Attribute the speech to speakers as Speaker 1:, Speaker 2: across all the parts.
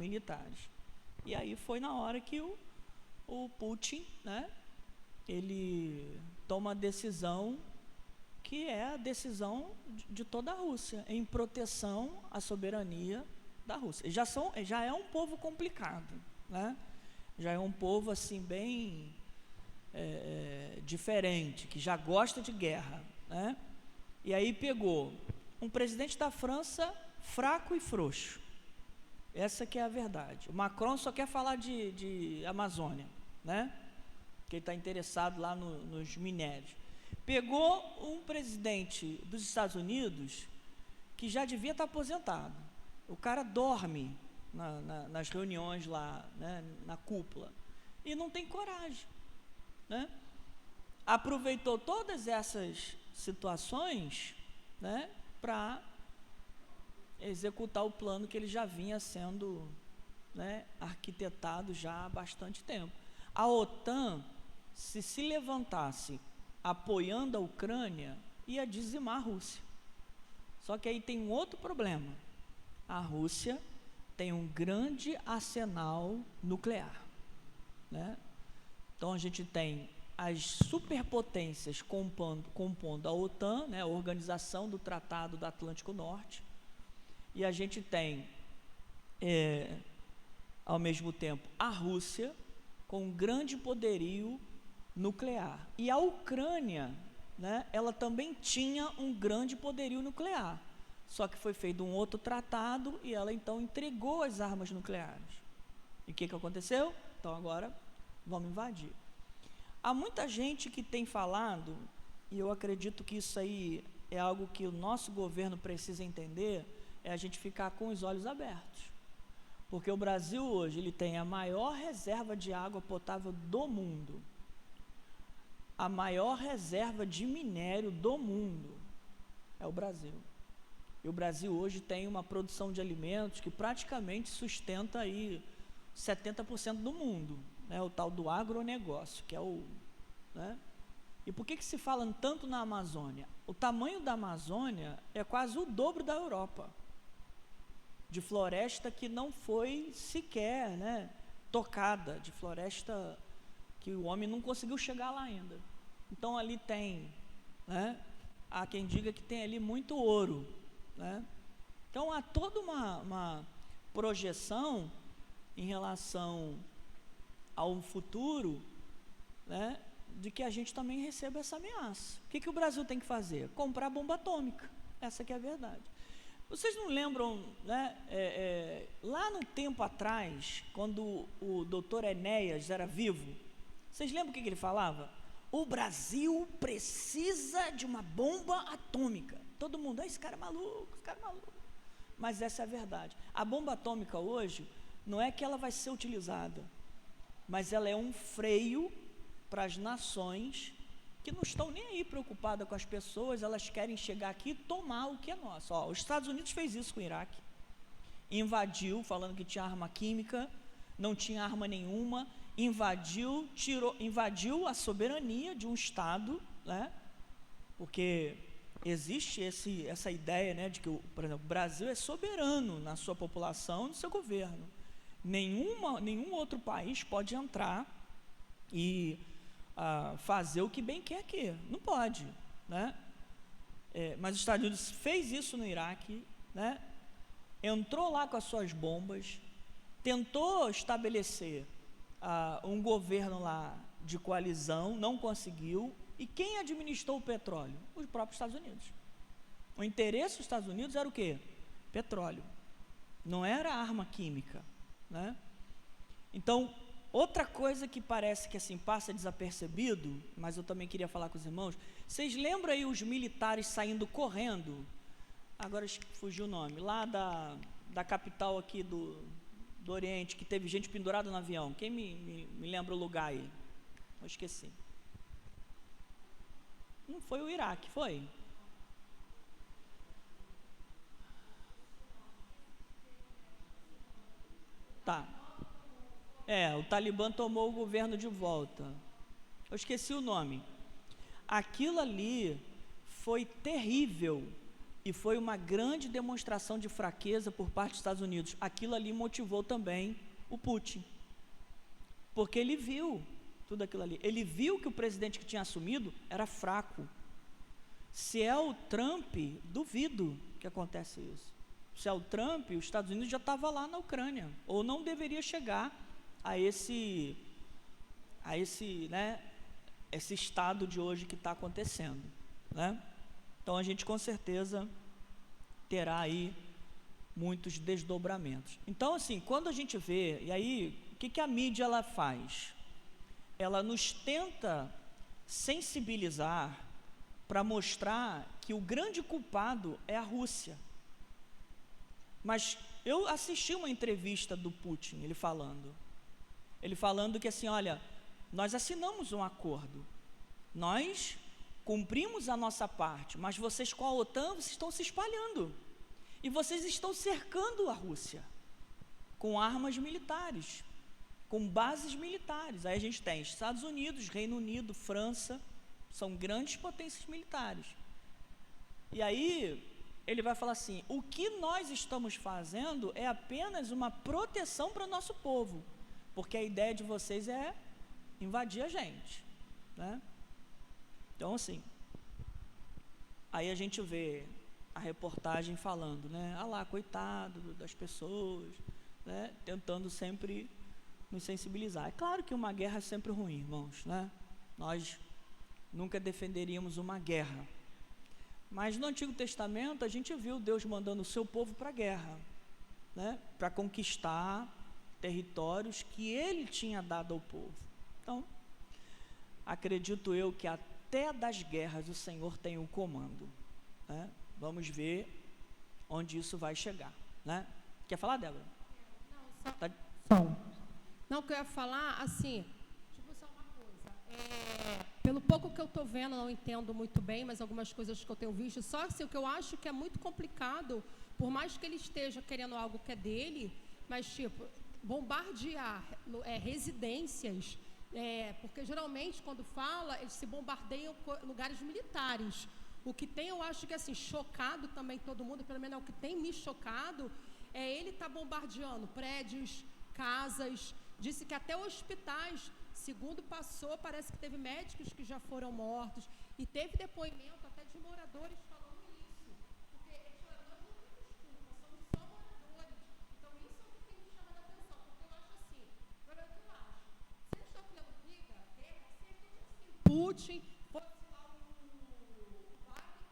Speaker 1: militares. E aí foi na hora que o Putin, né, ele toma a decisão que é a decisão de toda a Rússia, em proteção à soberania da Rússia. Já é um povo complicado, né? Já é um povo assim bem diferente, que já gosta de guerra, né? E aí pegou um presidente da França fraco e frouxo. Essa que é a verdade. O Macron só quer falar de Amazônia, né? Que ele está interessado lá nos minérios. Pegou um presidente dos Estados Unidos que já devia estar aposentado. O cara dorme nas reuniões lá, né, na cúpula, e não tem coragem, né? Aproveitou todas essas situações, né, para executar o plano que ele já vinha sendo, né, arquitetado já há bastante tempo. A OTAN, se levantasse apoiando a Ucrânia, ia dizimar a Rússia. Só que aí tem um outro problema. A Rússia tem um grande arsenal nuclear, né? Então a gente tem as superpotências compondo a OTAN, né, a Organização do Tratado do Atlântico Norte, e a gente tem, ao mesmo tempo, a Rússia com um grande poderio nuclear. E a Ucrânia, né, ela também tinha um grande poderio nuclear, só que foi feito um outro tratado e ela então entregou as armas nucleares. E o que aconteceu? Então agora vamos invadir. Há muita gente que tem falado, e eu acredito que isso aí é algo que o nosso governo precisa entender, é a gente ficar com os olhos abertos. Porque o Brasil hoje, ele tem a maior reserva de água potável do mundo. A maior reserva de minério do mundo é o Brasil. E o Brasil hoje tem uma produção de alimentos que praticamente sustenta aí 70% do mundo, né? O tal do agronegócio, que é o, né? E por que se fala tanto na Amazônia? O tamanho da Amazônia é quase o dobro da Europa, de floresta que não foi sequer, né, tocada, de floresta que o homem não conseguiu chegar lá ainda. Então ali tem, né, há quem diga que tem ali muito ouro, né? Então há toda uma projeção em relação ao futuro, né, de que a gente também receba essa ameaça. O que o Brasil tem que fazer? Comprar bomba atômica. Essa que é a verdade. Vocês não lembram, né, lá no tempo atrás, quando o doutor Enéas era vivo, vocês lembram o que ele falava? O Brasil precisa de uma bomba atômica. Todo mundo, esse cara é maluco, esse cara é maluco. Mas essa é a verdade. A bomba atômica hoje, não é que ela vai ser utilizada, mas ela é um freio para as nações que não estão nem aí preocupadas com as pessoas, elas querem chegar aqui e tomar o que é nosso. Ó, os Estados Unidos fez isso com o Iraque, invadiu, falando que tinha arma química, não tinha arma nenhuma, invadiu a soberania de um Estado, né? Porque existe essa ideia, né, de que, por exemplo, o Brasil é soberano na sua população e no seu governo. Nenhum outro país pode entrar e fazer o que bem quer aqui, não pode, né? Mas os Estados Unidos fez isso no Iraque, né? Entrou lá com as suas bombas, tentou estabelecer um governo lá de coalizão, não conseguiu. E quem administrou o petróleo? Os próprios Estados Unidos. O interesse dos Estados Unidos era o quê? Petróleo, não era arma química, né? Então, outra coisa que parece que assim passa desapercebido, mas eu também queria falar com os irmãos, vocês lembram aí os militares saindo correndo, agora fugiu o nome, lá da capital aqui do Oriente, que teve gente pendurada no avião, quem me lembra o lugar aí? Eu esqueci. Não foi o Iraque, foi? Tá. O Talibã tomou o governo de volta. Eu esqueci o nome. Aquilo ali foi terrível E foi uma grande demonstração de fraqueza por parte dos Estados Unidos. Aquilo ali motivou também o Putin, porque ele viu tudo aquilo ali. Ele viu que o presidente que tinha assumido era fraco. Se é o Trump, duvido que acontece isso. Se é o Trump, os Estados Unidos já estava lá na Ucrânia, ou não deveria chegar a esse estado de hoje que está acontecendo, né? Então a gente com certeza terá aí muitos desdobramentos. Então assim, quando a gente vê, e aí o que a mídia ela faz? Ela nos tenta sensibilizar para mostrar que o grande culpado é a Rússia. Mas eu assisti uma entrevista do Putin, ele falando que assim, olha, nós assinamos um acordo, nós cumprimos a nossa parte, mas vocês com a OTAN, vocês estão se espalhando, e vocês estão cercando a Rússia, com armas militares, com bases militares. Aí a gente tem Estados Unidos, Reino Unido, França, são grandes potências militares. E aí ele vai falar assim, o que nós estamos fazendo é apenas uma proteção para o nosso povo, porque a ideia de vocês é invadir a gente, né? Então assim, aí a gente vê a reportagem falando, né? Ah lá, coitado das pessoas, né? Tentando sempre nos sensibilizar. É claro que uma guerra é sempre ruim, irmãos, né? Nós nunca defenderíamos uma guerra. Mas no Antigo Testamento a gente viu Deus mandando o seu povo para a guerra, né? Para conquistar territórios que Ele tinha dado ao povo. Então, acredito eu que até das guerras o Senhor tem o comando, né? Vamos ver onde isso vai chegar, né? Quer falar, Débora?
Speaker 2: Não,
Speaker 1: Tá.
Speaker 2: Não, que eu ia falar, assim, tipo, só uma coisa, pelo pouco que eu estou vendo, não entendo muito bem, mas algumas coisas que eu tenho visto, só assim, o que eu acho que é muito complicado, por mais que ele esteja querendo algo que é dele, mas, tipo, bombardear residências, porque geralmente, quando fala, eles se bombardeiam lugares militares. O que tem, eu acho que, assim, chocado também todo mundo, pelo menos é o que tem me chocado, ele está bombardeando prédios, casas, disse que até hospitais, segundo passou, parece que teve médicos que já foram mortos, e teve depoimento até de moradores falando isso, porque esses moradores não têm desculpa, são só moradores, então isso é o que tem me chamado a atenção, porque eu acho assim, se eles estão criando briga, guerra, se assim, Putin, fosse lá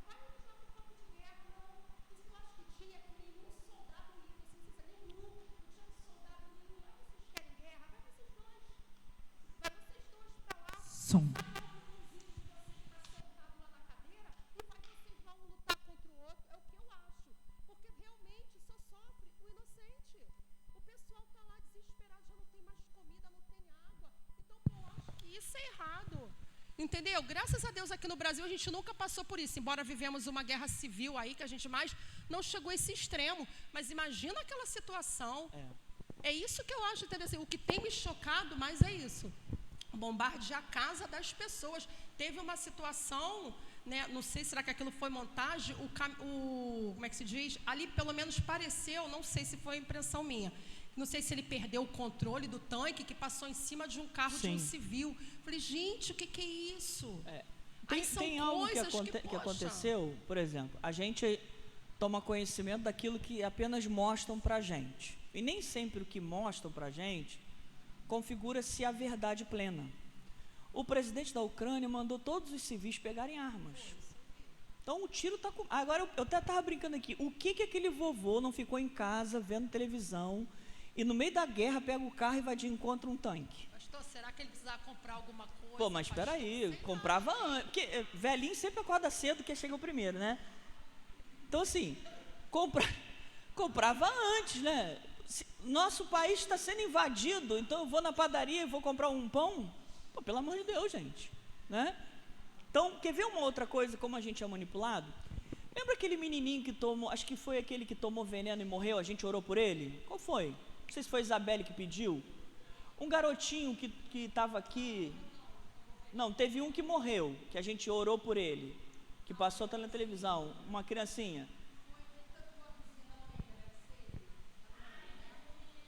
Speaker 2: vai não por campo de guerra, não, isso eu acho que tinha com nenhum soldado nenhum, assim, nenhum, não tinha soldado nenhum, vocês querem guerra, vai vocês dois para lá,
Speaker 3: Som.
Speaker 2: entendeu? Graças a Deus aqui no Brasil a gente nunca passou por isso, embora vivemos uma guerra civil aí, que a gente mais não chegou a esse extremo, mas imagina aquela situação. É isso que eu acho interessante, o que tem me chocado mais é isso, bombardear a casa das pessoas. Teve uma situação, né, não sei, será que aquilo foi montagem, como é que se diz? Ali pelo menos pareceu, não sei se foi impressão minha, não sei se ele perdeu o controle do tanque que passou em cima de um carro de um civil. Falei, gente, o que é isso?
Speaker 1: Tem algo que aconteceu, por exemplo, a gente toma conhecimento daquilo que apenas mostram para a gente. E nem sempre o que mostram para a gente configura-se a verdade plena. O presidente da Ucrânia mandou todos os civis pegarem armas. Então o tiro está com... Agora eu até estava brincando aqui, o que aquele vovô não ficou em casa vendo televisão e no meio da guerra pega o carro e vai de encontro a um tanque?
Speaker 2: Pastor, será que ele precisava comprar alguma coisa?
Speaker 1: Pô, mas espera aí, comprava antes, porque velhinho sempre acorda cedo, que chega o primeiro, né? Então assim, comprava antes, né? Nosso país está sendo invadido, então eu vou na padaria e vou comprar um pão? Pô, pelo amor de Deus, gente, né? Então, quer ver uma outra coisa, como a gente é manipulado? Lembra aquele menininho que tomou, acho que foi aquele que tomou veneno e morreu, a gente orou por ele? Qual foi? Não sei se foi Isabelle que pediu. Um garotinho que estava aqui, não, teve um que morreu, que a gente orou por ele, que passou até na televisão, uma criancinha.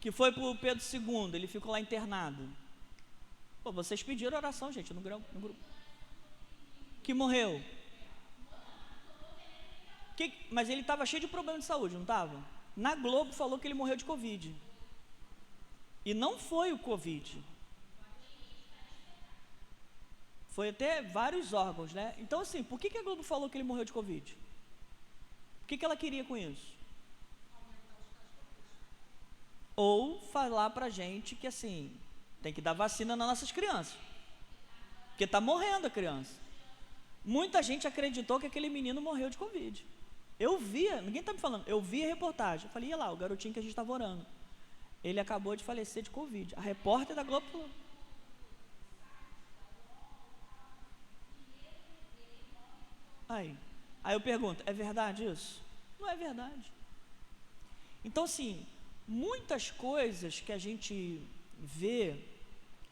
Speaker 1: que foi para o Pedro II, ele ficou lá internado. Pô, vocês pediram oração, gente, no grupo. Que morreu. Mas ele estava cheio de problema de saúde, não estava? Na Globo falou que ele morreu de Covid. E não foi o Covid. Foi até vários órgãos, né? Então, assim, por que a Globo falou que ele morreu de Covid? O que ela queria com isso? Ou falar pra gente que, assim, tem que dar vacina nas nossas crianças. Porque está morrendo a criança. Muita gente acreditou que aquele menino morreu de Covid. Eu via, ninguém está me falando, eu vi a reportagem. Eu falei, ia lá, o garotinho que a gente estava orando. Ele acabou de falecer de Covid. A repórter da Globo falou. Aí eu pergunto, é verdade isso? Não é verdade. Então, assim, muitas coisas que a gente vê,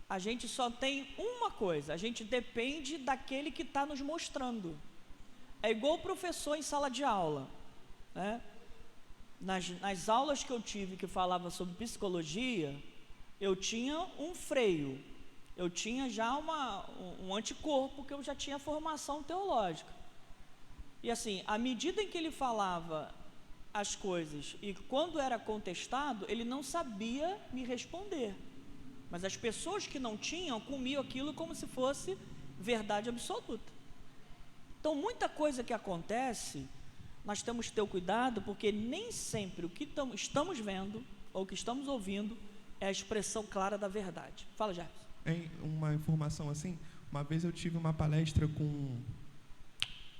Speaker 1: a gente só tem uma coisa, a gente depende daquele que está nos mostrando. É igual o professor em sala de aula, né? Nas aulas que eu tive que falava sobre psicologia, eu tinha um freio, eu tinha já um anticorpo, que eu já tinha formação teológica. E assim, à medida em que ele falava as coisas, e quando era contestado, ele não sabia me responder. Mas as pessoas que não tinham, comiam aquilo como se fosse verdade absoluta. Então, muita coisa que acontece, nós temos que ter o cuidado, porque nem sempre o que estamos vendo, ou o que estamos ouvindo, é a expressão clara da verdade. Fala, Jefferson.
Speaker 3: Uma informação assim, uma vez eu tive uma palestra com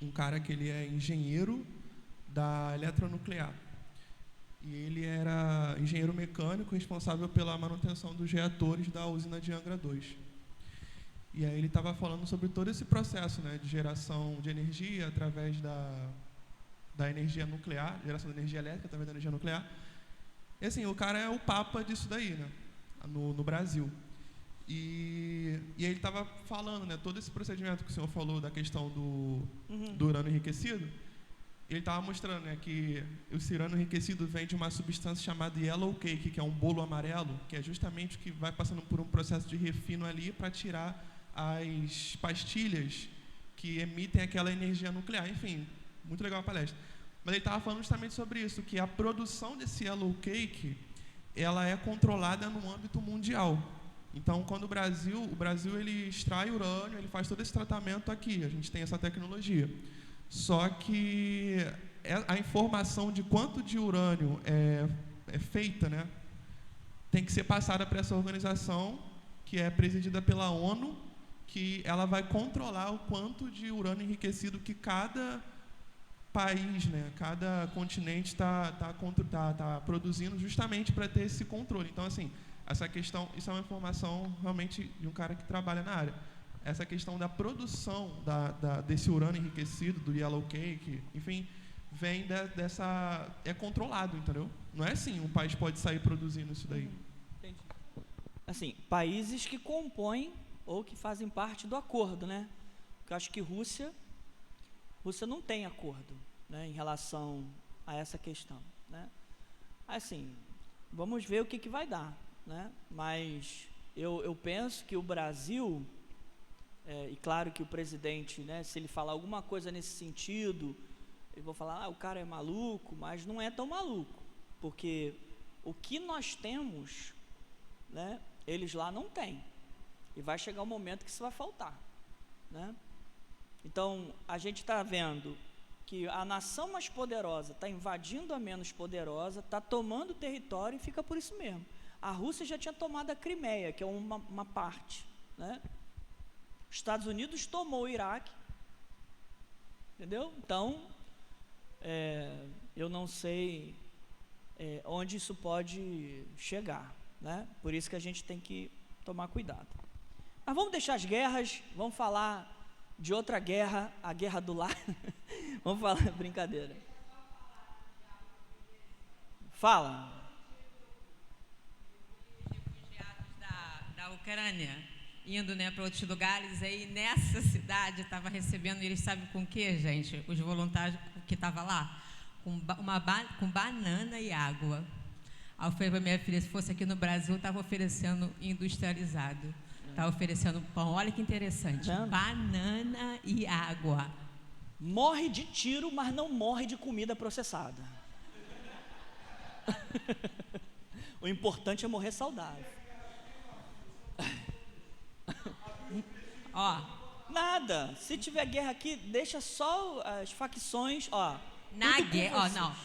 Speaker 3: um cara que ele é engenheiro da eletronuclear. E ele era engenheiro mecânico responsável pela manutenção dos reatores da usina de Angra 2. E aí ele estava falando sobre todo esse processo, né, de geração de energia através da energia nuclear, geração de energia elétrica através da energia nuclear. E assim, o cara é o papa disso daí, né, no Brasil. E ele estava falando, né, todo esse procedimento que o senhor falou da questão do urânio enriquecido. Ele estava mostrando, né, que o urânio enriquecido vem de uma substância chamada yellow cake, que é um bolo amarelo, que é justamente o que vai passando por um processo de refino ali para tirar as pastilhas que emitem aquela energia nuclear. Enfim, muito legal a palestra. Mas ele estava falando justamente sobre isso, que a produção desse yellow cake, ela é controlada no âmbito mundial. Então, quando o Brasil ele extrai urânio, ele faz todo esse tratamento aqui, a gente tem essa tecnologia. Só que a informação de quanto de urânio é feita, né, tem que ser passada para essa organização, que é presidida pela ONU, que ela vai controlar o quanto de urânio enriquecido que cada país, né, cada continente está produzindo, justamente para ter esse controle. Então, assim, essa questão, isso é uma informação realmente de um cara que trabalha na área. Essa questão da produção desse urânio enriquecido, do yellow cake, enfim, vem é controlado, entendeu? Não é assim, um país pode sair produzindo isso daí.
Speaker 1: Entendi. Assim, países que compõem ou que fazem parte do acordo, né? Porque eu acho que Rússia não tem acordo, né, em relação a essa questão, né? Assim, vamos ver o que vai dar, né? Mas eu penso que o Brasil, e claro que o presidente, né, se ele falar alguma coisa nesse sentido, eu vou falar, o cara é maluco, mas não é tão maluco, porque o que nós temos, né, eles lá não têm, e vai chegar um momento que isso vai faltar, né? Então, a gente está vendo que a nação mais poderosa está invadindo a menos poderosa, está tomando território e fica por isso mesmo. A Rússia já tinha tomado a Crimeia, que é uma parte, né? Os Estados Unidos tomou o Iraque, entendeu? Então, eu não sei onde isso pode chegar, né? Por isso que a gente tem que tomar cuidado. Mas vamos deixar as guerras, vamos falar de outra guerra, a guerra do lar. Vamos falar, brincadeira. Fala.
Speaker 4: Refugiados da Ucrânia, indo, né, para outros lugares, aí nessa cidade estava recebendo, eles sabem com o que, gente? Os voluntários que estavam lá? Com banana e água. Aí eu falei para minha filha, se fosse aqui no Brasil, estava oferecendo industrializado. Estava oferecendo pão. Olha que interessante. Banana e água.
Speaker 1: Morre de tiro, mas não morre de comida processada. O importante é morrer saudável.
Speaker 4: Ó,
Speaker 1: Nada. Se tiver guerra aqui, deixa só as facções, ó.
Speaker 4: na
Speaker 1: tudo com
Speaker 4: guerra, ó,
Speaker 1: vocês.
Speaker 4: não.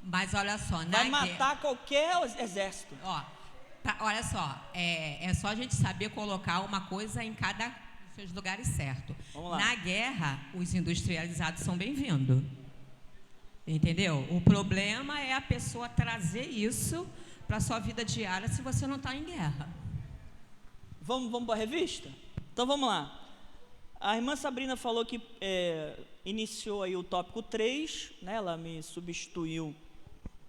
Speaker 4: Mas olha só, na
Speaker 1: Vai
Speaker 4: guerra.
Speaker 1: matar qualquer exército.
Speaker 4: Ó, olha só, é só a gente saber colocar uma coisa em cada dos seus lugares certo.
Speaker 1: Vamos lá.
Speaker 4: Na guerra, os industrializados são bem-vindos. Entendeu? O problema é a pessoa trazer isso para a sua vida diária se você não está em guerra.
Speaker 1: Vamos para a revista? Então vamos lá. A irmã Sabrina falou que iniciou aí o tópico 3, né? Ela me substituiu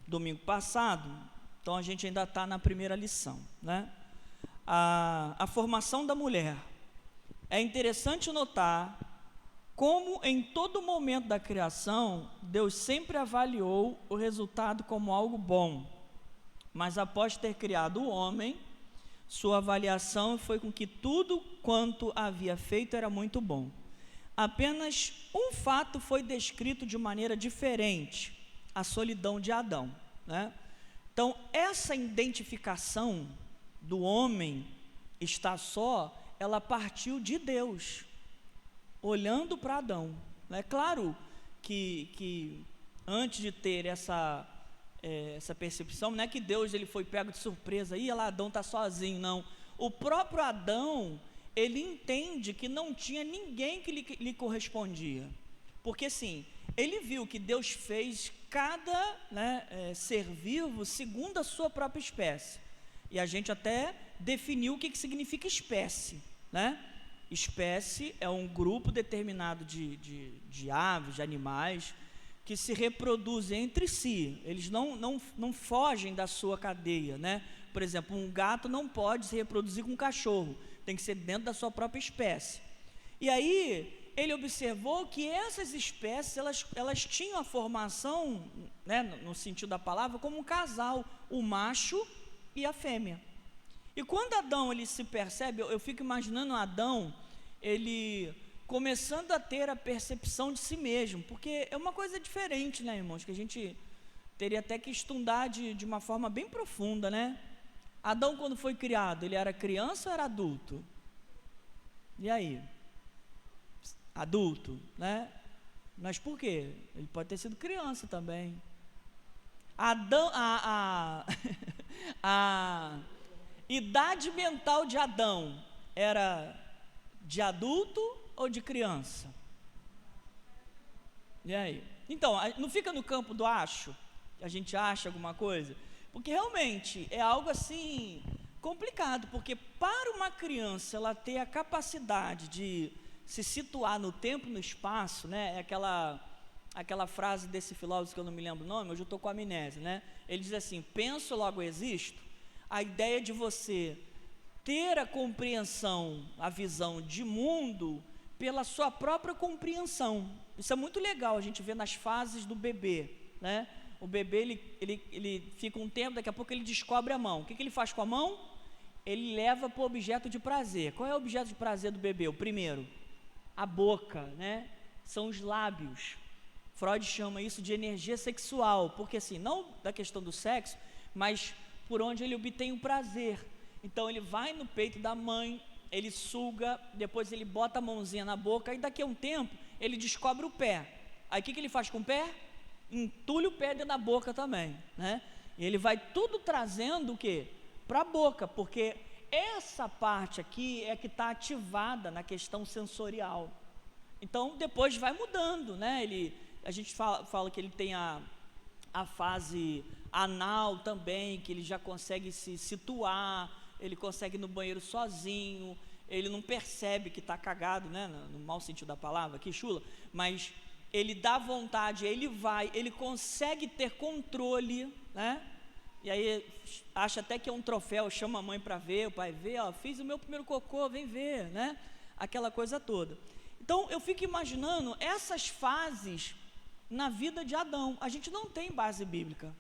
Speaker 1: domingo passado, então a gente ainda está na primeira lição, né? A formação da mulher. É interessante notar como em todo momento da criação, Deus sempre avaliou o resultado como algo bom, mas após ter criado o homem, sua avaliação foi com que tudo quanto havia feito era muito bom. Apenas um fato foi descrito de maneira diferente, a solidão de Adão, né? Então, essa identificação do homem estar só, ela partiu de Deus, olhando para Adão. É claro que antes de ter essa percepção, não é que Deus ele foi pego de surpresa, e lá Adão está sozinho, não. O próprio Adão, ele entende que não tinha ninguém que lhe correspondia, porque assim, ele viu que Deus fez cada ser vivo segundo a sua própria espécie, e a gente até definiu o que significa espécie, né? Espécie é um grupo determinado de aves, de animais, que se reproduzem entre si, eles não fogem da sua cadeia, né? Por exemplo, um gato não pode se reproduzir com um cachorro, tem que ser dentro da sua própria espécie. E aí, ele observou que essas espécies, elas tinham a formação, né, no sentido da palavra, como um casal, o macho e a fêmea. E quando Adão ele se percebe, eu fico imaginando Adão, ele começando a ter a percepção de si mesmo, porque é uma coisa diferente, né, irmãos, que a gente teria até que estudar de uma forma bem profunda, né? Adão, quando foi criado, ele era criança ou era adulto? E aí? Adulto, né? Mas por quê? Ele pode ter sido criança também. Adão, a idade mental de Adão era de adulto ou de criança? E aí? Então, não fica no campo do acho, que a gente acha alguma coisa, porque realmente é algo assim complicado, porque para uma criança ela ter a capacidade de se situar no tempo e no espaço, né? É aquela frase desse filósofo que eu não me lembro o nome, hoje eu estou com amnésia, né? Ele diz assim: penso, logo existo. A ideia de você ter a compreensão, a visão de mundo pela sua própria compreensão. Isso é muito legal, a gente vê nas fases do bebê, né? O bebê, ele fica um tempo, daqui a pouco ele descobre a mão. O que ele faz com a mão? Ele leva para o objeto de prazer. Qual é o objeto de prazer do bebê? O primeiro, a boca, né? São os lábios. Freud chama isso de energia sexual, porque assim, não da questão do sexo, mas por onde ele obtém o prazer. Então ele vai no peito da mãe, ele suga, depois ele bota a mãozinha na boca, e daqui a um tempo ele descobre o pé. Aí o que ele faz com o pé? Entulha o pé dentro da boca também, né? E ele vai tudo trazendo o quê? Para a boca, porque essa parte aqui é que está ativada na questão sensorial. Então depois vai mudando, né? A gente fala que ele tem a fase anal também, que ele já consegue se situar, ele consegue ir no banheiro sozinho, ele não percebe que está cagado, né? No mau sentido da palavra, que chula, mas ele dá vontade, ele consegue ter controle, né? E aí acha até que é um troféu, chama a mãe para ver, o pai vê, ó, fiz o meu primeiro cocô, vem ver, né? Aquela coisa toda. Então eu fico imaginando essas fases na vida de Adão. A gente não tem base bíblica,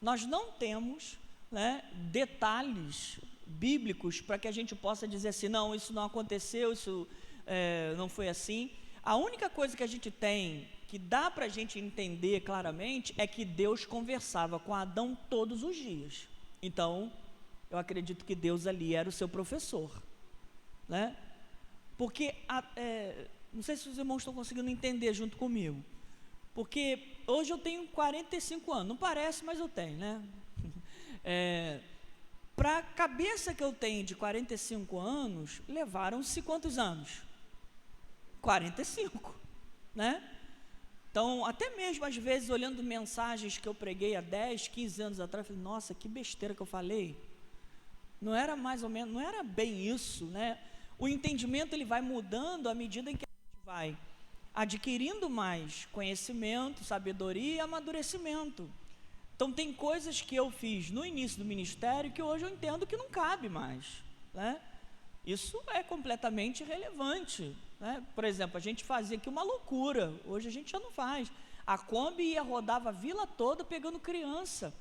Speaker 1: nós não temos né, detalhes bíblicos para que a gente possa dizer assim, não, isso não aconteceu, isso não foi assim. A única coisa que a gente tem, que dá para a gente entender claramente, é que Deus conversava com Adão todos os dias. Então, eu acredito que Deus ali era o seu professor, né? Porque, não sei se os irmãos estão conseguindo entender junto comigo, porque hoje eu tenho 45 anos, não parece, mas eu tenho, né? Para a cabeça que eu tenho de 45 anos, levaram-se quantos anos? 45, né? Então, até mesmo às vezes, olhando mensagens que eu preguei há 10, 15 anos atrás, eu falei, nossa, que besteira que eu falei. Não era mais ou menos, não era bem isso, né? O entendimento, ele vai mudando à medida em que a gente vai adquirindo mais conhecimento, sabedoria e amadurecimento. Então, tem coisas que eu fiz no início do ministério que hoje eu entendo que não cabe mais, né? Isso é completamente irrelevante, né? Por exemplo, a gente fazia aqui uma loucura, hoje a gente já não faz. A Kombi ia, rodava a vila toda pegando criança.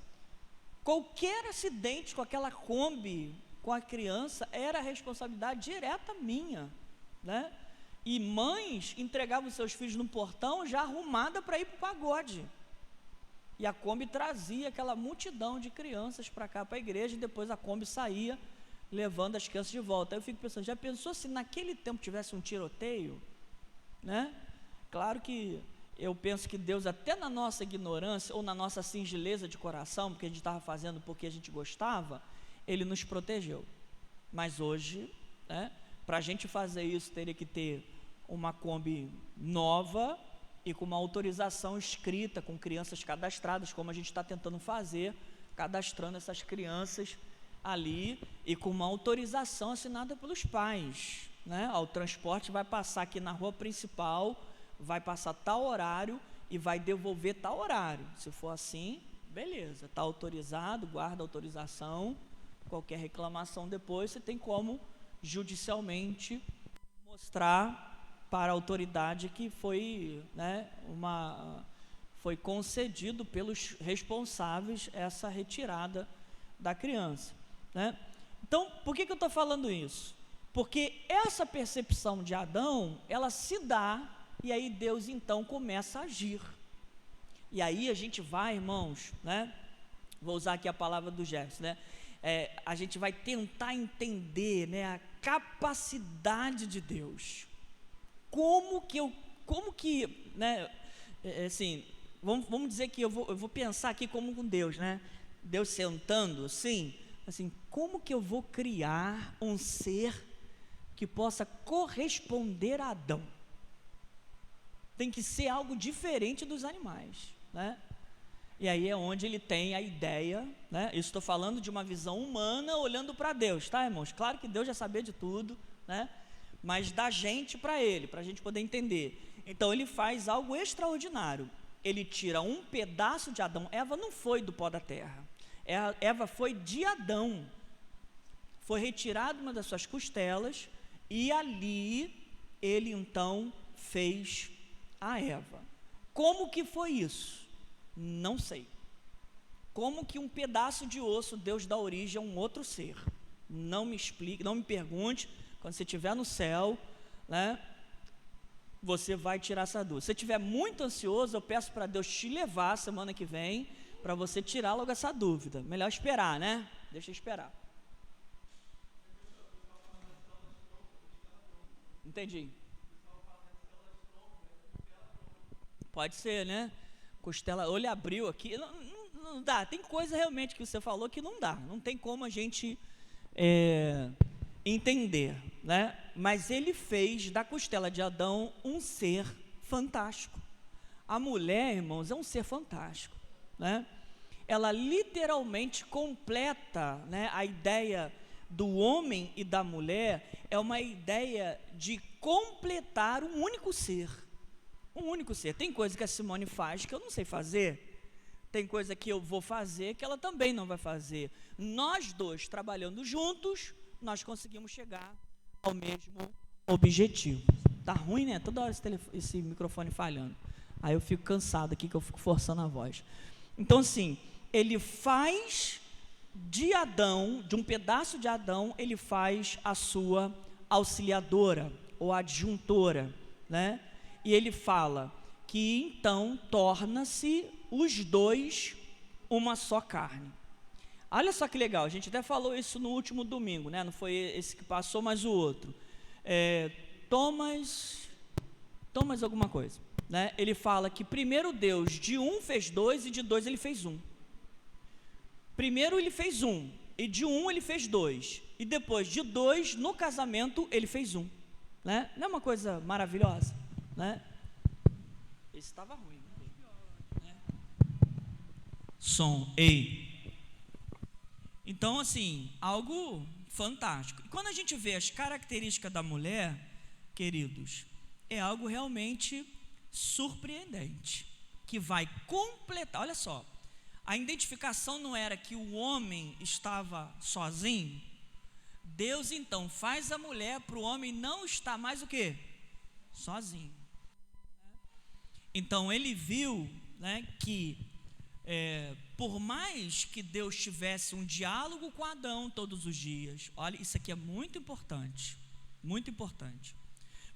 Speaker 1: Qualquer acidente com aquela Kombi, com a criança, era responsabilidade direta minha, né? E mães entregavam seus filhos no portão já arrumada para ir para o pagode. E a Kombi trazia aquela multidão de crianças para cá, para a igreja, e depois a Kombi saía levando as crianças de volta. Aí eu fico pensando, já pensou se naquele tempo tivesse um tiroteio, né? Claro que eu penso que Deus, até na nossa ignorância ou na nossa singeleza de coração, porque a gente estava fazendo porque a gente gostava, Ele nos protegeu. Mas hoje, né, para a gente fazer isso, teria que ter uma Kombi nova e com uma autorização escrita, com crianças cadastradas, como a gente está tentando fazer, cadastrando essas crianças ali, e com uma autorização assinada pelos pais, né? O transporte vai passar aqui na rua principal, vai passar tal horário e vai devolver tal horário. Se for assim, beleza, está autorizado, guarda a autorização. Qualquer reclamação depois, você tem como judicialmente mostrar para a autoridade que foi, né, foi concedido pelos responsáveis essa retirada da criança, né? Então, por que eu estou falando isso? Porque essa percepção de Adão, ela se dá, e aí Deus então começa a agir. E aí a gente vai, irmãos, né? Vou usar aqui a palavra do Jefferson, né? A gente vai tentar entender, né, a capacidade de Deus. Como que, né, assim, vamos dizer que eu vou pensar aqui como com Deus, né? Deus sentando, assim, como que eu vou criar um ser que possa corresponder a Adão? Tem que ser algo diferente dos animais, né? E aí é onde ele tem a ideia, né? Eu estou falando de uma visão humana olhando para Deus, tá, irmãos? Claro que Deus já sabia de tudo, né? Mas da gente para ele, para a gente poder entender. Então ele faz algo extraordinário. Ele tira um pedaço de Adão. Eva não foi do pó da terra. Eva foi de Adão. Foi retirada uma das suas costelas e ali ele então fez a Eva. Como que foi isso? Não sei. Como que um pedaço de osso Deus dá origem a um outro ser? Não me explique, não me pergunte. Quando você estiver no céu, né, você vai tirar essa dúvida. Se você estiver muito ansioso, eu peço para Deus te levar semana que vem, para você tirar logo essa dúvida. Melhor esperar, né? Deixa eu esperar. Entendi. Pode ser, né? Costela, olho abriu aqui, não dá, tem coisa realmente que você falou que não dá, não tem como a gente entender, né? Mas ele fez da costela de Adão um ser fantástico. A mulher, irmãos, é um ser fantástico, né? Ela literalmente completa, né, a ideia do homem e da mulher, é uma ideia de completar um único ser. Um único ser. Tem coisa que a Simone faz que eu não sei fazer, tem coisa que eu vou fazer que ela também não vai fazer. Nós dois trabalhando juntos, nós conseguimos chegar ao mesmo objetivo. Tá ruim, né? Toda hora esse microfone falhando. Aí eu fico cansado aqui, que eu fico forçando a voz. Então, assim, ele faz de Adão, de um pedaço de Adão, ele faz a sua auxiliadora ou adjuntora, né? E ele fala que então torna-se os dois uma só carne. Olha só que legal, a gente até falou isso no último domingo, né? Não foi esse que passou, mas o outro. Thomas alguma coisa, né? Ele fala que primeiro Deus de um fez dois e de dois ele fez um. Primeiro ele fez um, e de um ele fez dois, e depois de dois, no casamento, ele fez um, né? Não é uma coisa maravilhosa, né? Esse estava ruim, né? Som, ei. Então, assim, algo fantástico. E quando a gente vê as características da mulher, queridos, é algo realmente surpreendente, que vai completar, olha só, a identificação não era que o homem estava sozinho. Deus então faz a mulher para o homem não estar mais o quê? Sozinho. Então ele viu, né, que por mais que Deus tivesse um diálogo com Adão todos os dias, olha, isso aqui é muito importante, muito importante.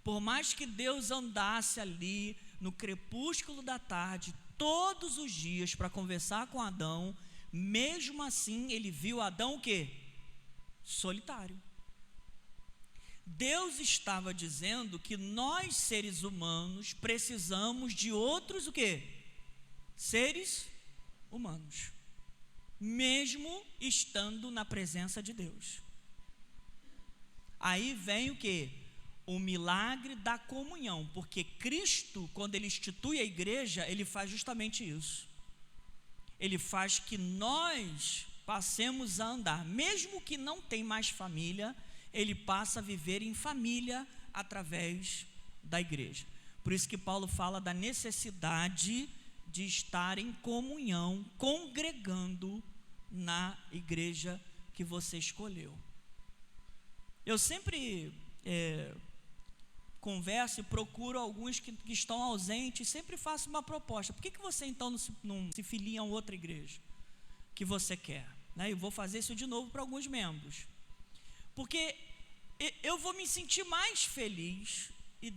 Speaker 1: Por mais que Deus andasse ali no crepúsculo da tarde todos os dias para conversar com Adão, mesmo assim ele viu Adão o quê? Solitário. Deus estava dizendo que nós, seres humanos, precisamos de outros o quê? Seres humanos, mesmo estando na presença de Deus. Aí vem o quê? O milagre da comunhão, porque Cristo, quando ele institui a igreja, ele faz justamente isso. Ele faz que nós passemos a andar, mesmo que não tem mais família, ele passa a viver em família através da igreja. Por isso que Paulo fala da necessidade de estar em comunhão, congregando na igreja que você escolheu. Eu sempre converso e procuro alguns que estão ausentes, e sempre faço uma proposta. Por que você então não se filia a outra igreja que você quer? Né? Eu vou fazer isso de novo para alguns membros, porque eu vou me sentir mais feliz e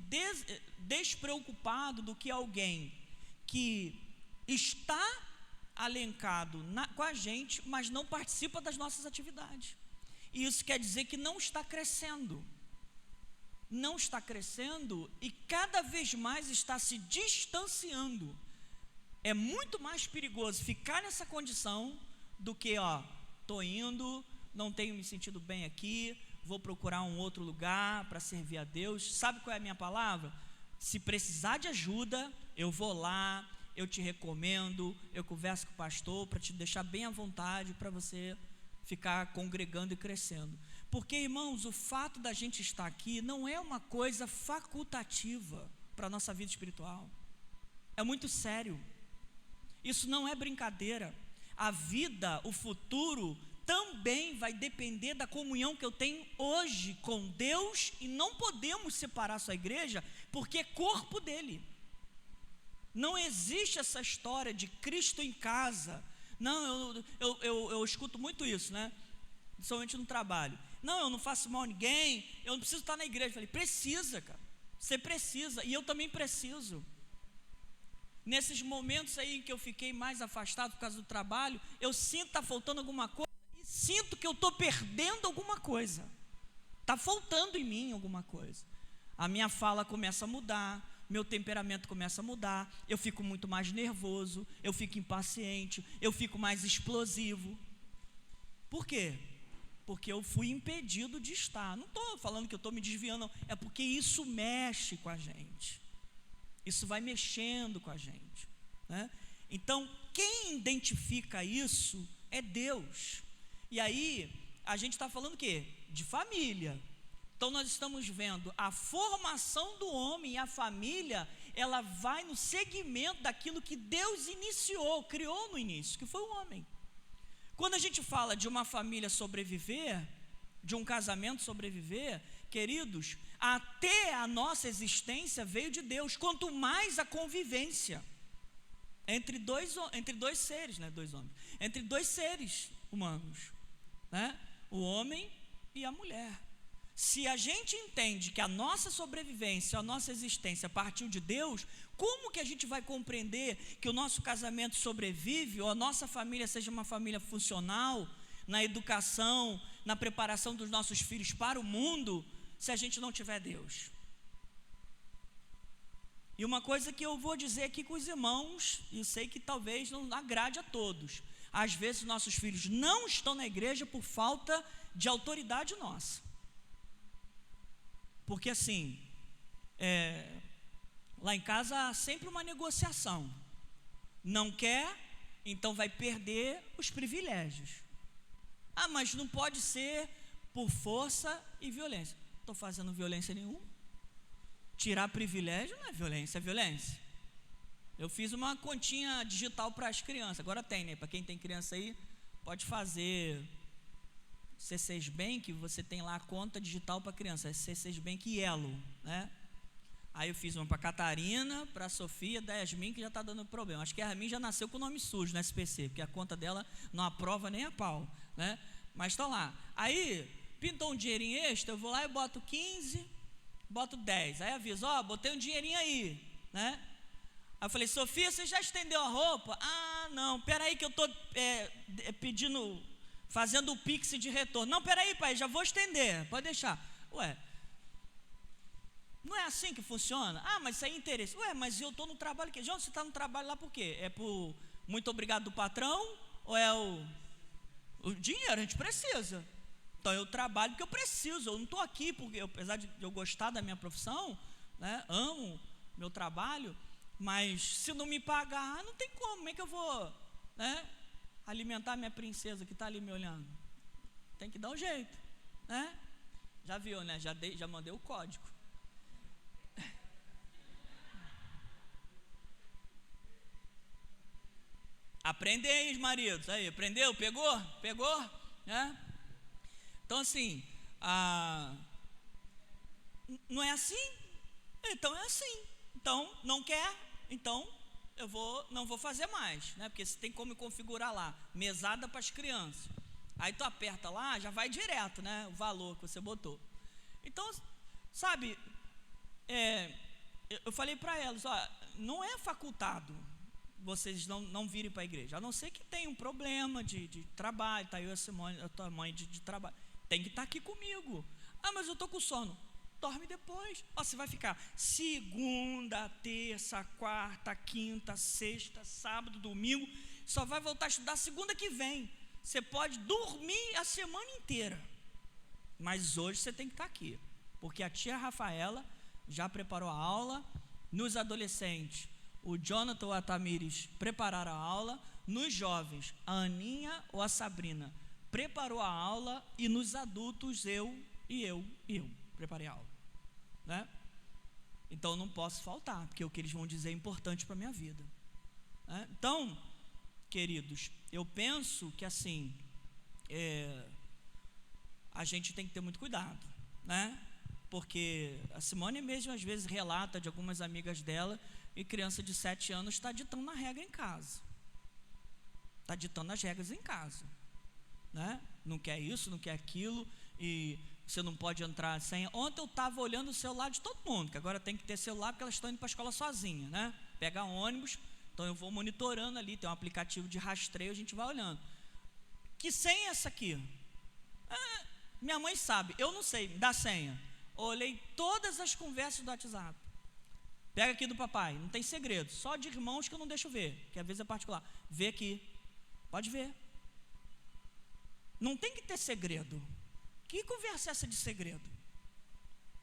Speaker 1: despreocupado do que alguém que está alencado com a gente, mas não participa das nossas atividades. E isso quer dizer que não está crescendo. Não está crescendo e cada vez mais está se distanciando. É muito mais perigoso ficar nessa condição do que, estou indo, não tenho me sentido bem aqui, vou procurar um outro lugar para servir a Deus. Sabe qual é a minha palavra? Se precisar de ajuda, eu vou lá, eu te recomendo, eu converso com o pastor para te deixar bem à vontade para você ficar congregando e crescendo. Porque, irmãos, o fato da gente estar aqui não é uma coisa facultativa para a nossa vida espiritual. É muito sério. Isso não é brincadeira. A vida, o futuro, também vai depender da comunhão que eu tenho hoje com Deus, e não podemos separar sua igreja, porque é corpo dele. Não existe essa história de Cristo em casa. Não, eu escuto muito isso, né? Principalmente no trabalho. Não, eu não faço mal a ninguém, eu não preciso estar na igreja. Eu falei, precisa, cara, você precisa, e eu também preciso. Nesses momentos aí em que eu fiquei mais afastado por causa do trabalho, eu sinto que está faltando alguma coisa, e sinto que eu estou perdendo alguma coisa, está faltando em mim alguma coisa. A minha fala começa a mudar, meu temperamento começa a mudar, eu fico muito mais nervoso, eu fico impaciente, eu fico mais explosivo. Por quê? Porque eu fui impedido de estar. Não estou falando que eu estou me desviando, não. É porque isso mexe com a gente. Isso vai mexendo com a gente, né? Então, quem identifica isso é Deus. E aí, a gente está falando o quê? De família. Então, nós estamos vendo a formação do homem e a família, ela vai no segmento daquilo que Deus iniciou, criou no início, que foi o homem. Quando a gente fala de uma família sobreviver, de um casamento sobreviver, queridos, até a nossa existência veio de Deus, quanto mais a convivência entre dois seres, né, dois homens, entre dois seres, humanos, né? O homem e a mulher. Se a gente entende que a nossa sobrevivência, a nossa existência partiu de Deus, como que a gente vai compreender que o nosso casamento sobrevive, ou a nossa família seja uma família funcional, na educação, na preparação dos nossos filhos para o mundo, se a gente não tiver Deus? E uma coisa que eu vou dizer aqui com os irmãos, e sei que talvez não agrade a todos, às vezes nossos filhos não estão na igreja por falta de autoridade nossa. Porque assim, lá em casa há sempre uma negociação. Não quer, então vai perder os privilégios. Ah, mas não pode ser por força e violência. Não estou fazendo violência nenhuma. Tirar privilégio não é violência, é violência. Eu fiz uma continha digital para as crianças. Agora tem, né? Para quem tem criança aí, pode fazer C6 Bank, você tem lá a conta digital para criança, é C6 Bank Yellow, né? Aí eu fiz uma para a Catarina, para a Sofia, da Yasmin, que já está dando problema. Acho que a Yasmin já nasceu com o nome sujo no SPC, porque a conta dela não aprova nem a pau, né? Mas está lá. Aí, pintou um dinheirinho extra, eu vou lá e boto 15, boto 10. Aí aviso, botei um dinheirinho aí, né? Aí eu falei, Sofia, você já estendeu a roupa? Ah, não, peraí que eu estou pedindo, fazendo o Pix de retorno. Não, peraí, pai, já vou estender, pode deixar. Ué, não é assim que funciona? Ah, mas isso aí é interesse. Ué, mas eu estou no trabalho aqui. João, você está no trabalho lá por quê? É por muito obrigado do patrão? Ou é o dinheiro? A gente precisa. Então eu trabalho porque eu preciso. Eu não estou aqui porque, apesar de eu gostar da minha profissão, né, amo meu trabalho, mas se não me pagar, não tem como é que eu vou, né, alimentar minha princesa que está ali me olhando. Tem que dar um jeito, né? Já viu, né? Já mandei o código. Aprendem, maridos, aí, aprendeu? Pegou? Né? Então assim, não é assim? Então é assim. Então não quer, então eu não vou fazer mais, né? Porque você tem como configurar lá, mesada para as crianças. Aí tu aperta lá, já vai direto, né? O valor que você botou. Então, sabe, eu falei para elas, não é facultado vocês não virem para a igreja, a não ser que tenha um problema de trabalho, tá aí a Simone, a tua mãe de trabalho, tem que estar aqui comigo. Ah, mas eu estou com sono. Dorme depois. Você vai ficar segunda, terça, quarta, quinta, sexta, sábado, domingo, só vai voltar a estudar segunda que vem. Você pode dormir a semana inteira, mas hoje você tem que estar aqui, porque a tia Rafaela já preparou a aula. Nos adolescentes, o Jonathan ou a Tamires prepararam a aula. Nos jovens, a Aninha ou a Sabrina preparou a aula. E nos adultos, eu preparei a aula, né? Então não posso faltar, porque o que eles vão dizer é importante para a minha vida, né? Então, queridos, eu penso que assim, a gente tem que ter muito cuidado, né? Porque a Simone mesmo às vezes relata de algumas amigas dela, e criança de 7 anos está ditando a regra em casa, está ditando as regras em casa, né? Não quer isso, não quer aquilo, e você não pode entrar sem. Ontem eu estava olhando o celular de todo mundo, que agora tem que ter celular porque elas estão indo para a escola sozinha, né? Pega ônibus, então eu vou monitorando ali, tem um aplicativo de rastreio, a gente vai olhando. Que senha é essa aqui? Minha mãe sabe, eu não sei, me dá senha. Olhei todas as conversas do WhatsApp. Pega aqui do papai, não tem segredo, só de irmãos que eu não deixo ver, que às vezes é particular. Vê aqui, pode ver. Não tem que ter segredo. Que conversa é essa de segredo?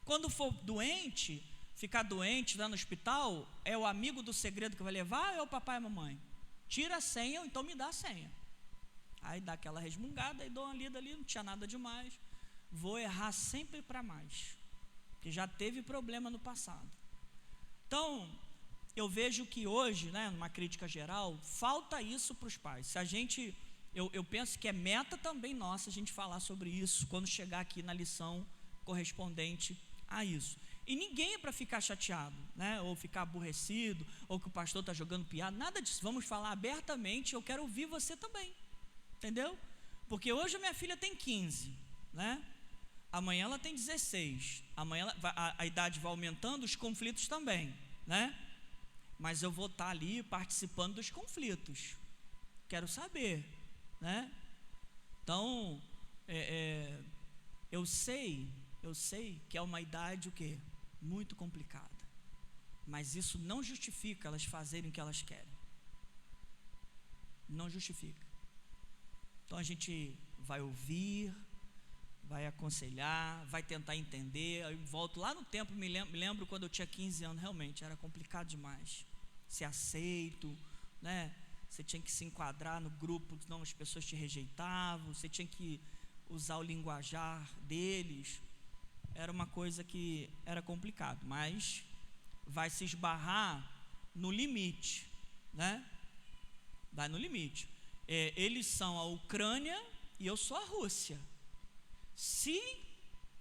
Speaker 1: Quando for doente, ficar doente lá no hospital, é o amigo do segredo que vai levar ou é o papai e a mamãe? Tira a senha ou então me dá a senha. Aí dá aquela resmungada, aí dou uma lida ali, não tinha nada demais. Vou errar sempre para mais, porque já teve problema no passado. Então, eu vejo que hoje, né, numa crítica geral, falta isso para os pais. Se a gente, eu penso que é meta também nossa a gente falar sobre isso quando chegar aqui na lição correspondente a isso. E ninguém é para ficar chateado, né, ou ficar aborrecido, ou que o pastor está jogando piada, nada disso. Vamos falar abertamente, eu quero ouvir você também, entendeu? Porque hoje a minha filha tem 15, né? Amanhã ela tem 16. Amanhã a idade vai aumentando, os conflitos também, né? Mas eu vou estar ali participando dos conflitos. Quero saber, né? Então, eu sei que é uma idade o quê? Muito complicada. Mas isso não justifica elas fazerem o que elas querem. Não justifica. Então a gente vai ouvir, vai aconselhar, vai tentar entender. Eu volto lá no tempo, me lembro quando eu tinha 15 anos, realmente era complicado demais. Ser aceito, né? Você tinha que se enquadrar no grupo, senão as pessoas te rejeitavam, você tinha que usar o linguajar deles. Era uma coisa que era complicado, mas vai se esbarrar no limite, né? Vai no limite. Eles são a Ucrânia e eu sou a Rússia. Se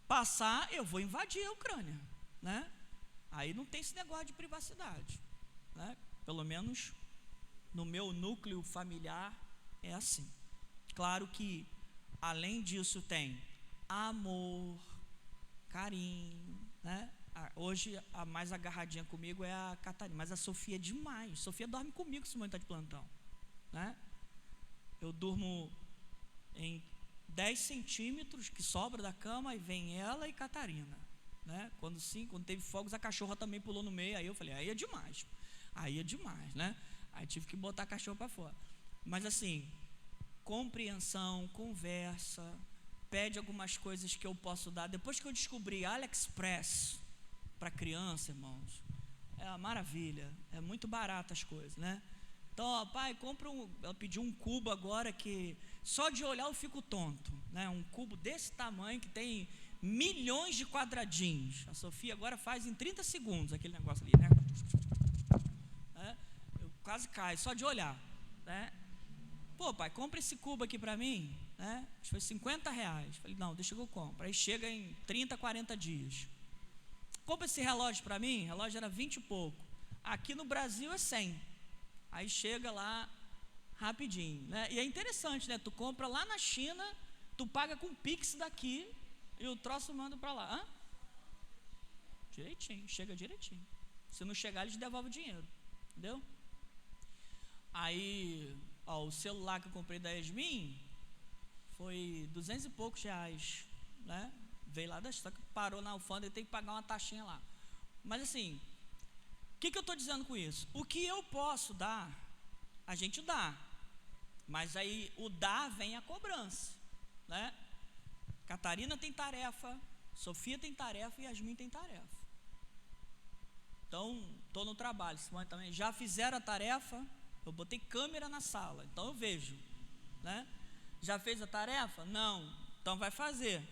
Speaker 1: passar, eu vou invadir a Ucrânia, né? Aí não tem esse negócio de privacidade, né? Pelo menos no meu núcleo familiar é assim. Claro que além disso tem amor, carinho, né? Hoje a mais agarradinha comigo é a Catarina, mas a Sofia é demais. Sofia dorme comigo se o mãe está de plantão, né? Eu durmo em 10 centímetros que sobra da cama e vem ela e Catarina, né? Quando teve fogos, a cachorra também pulou no meio. Aí eu falei, aí é demais, né? Aí tive que botar a cachorra para fora. Mas assim, compreensão, conversa, pede algumas coisas que eu posso dar. Depois que eu descobri AliExpress para criança, irmãos, é uma maravilha, é muito barato as coisas, né? Então, ó, pai, ela pediu um cubo agora que só de olhar eu fico tonto, né? Um cubo desse tamanho que tem milhões de quadradinhos. A Sofia agora faz em 30 segundos aquele negócio ali, né? Eu quase caio só de olhar, né? Pô, pai, compra esse cubo aqui para mim, né? Acho que foi R$50. Falei, não, deixa que eu compro. Aí chega em 30, 40 dias. Compra esse relógio para mim. O relógio era 20 e pouco. Aqui no Brasil é 100. Aí chega lá rapidinho, né? E é interessante, né? Tu compra lá na China, tu paga com Pix daqui e o troço manda para lá. Hã? Direitinho, chega direitinho. Se não chegar, eles devolvem o dinheiro, entendeu? Aí, ó, o celular que eu comprei da Yasmin foi 200 e poucos reais, né? Veio lá da estoque, parou na alfândega e tem que pagar uma taxinha lá. Mas assim, o que eu estou dizendo com isso? O que eu posso dar, a gente dá. Mas aí o dar vem a cobrança, né? Catarina tem tarefa, Sofia tem tarefa e Yasmin tem tarefa. Então, estou no trabalho, Simone também. Já fizeram a tarefa? Eu botei câmera na sala, então eu vejo, né? Já fez a tarefa? Não, então vai fazer.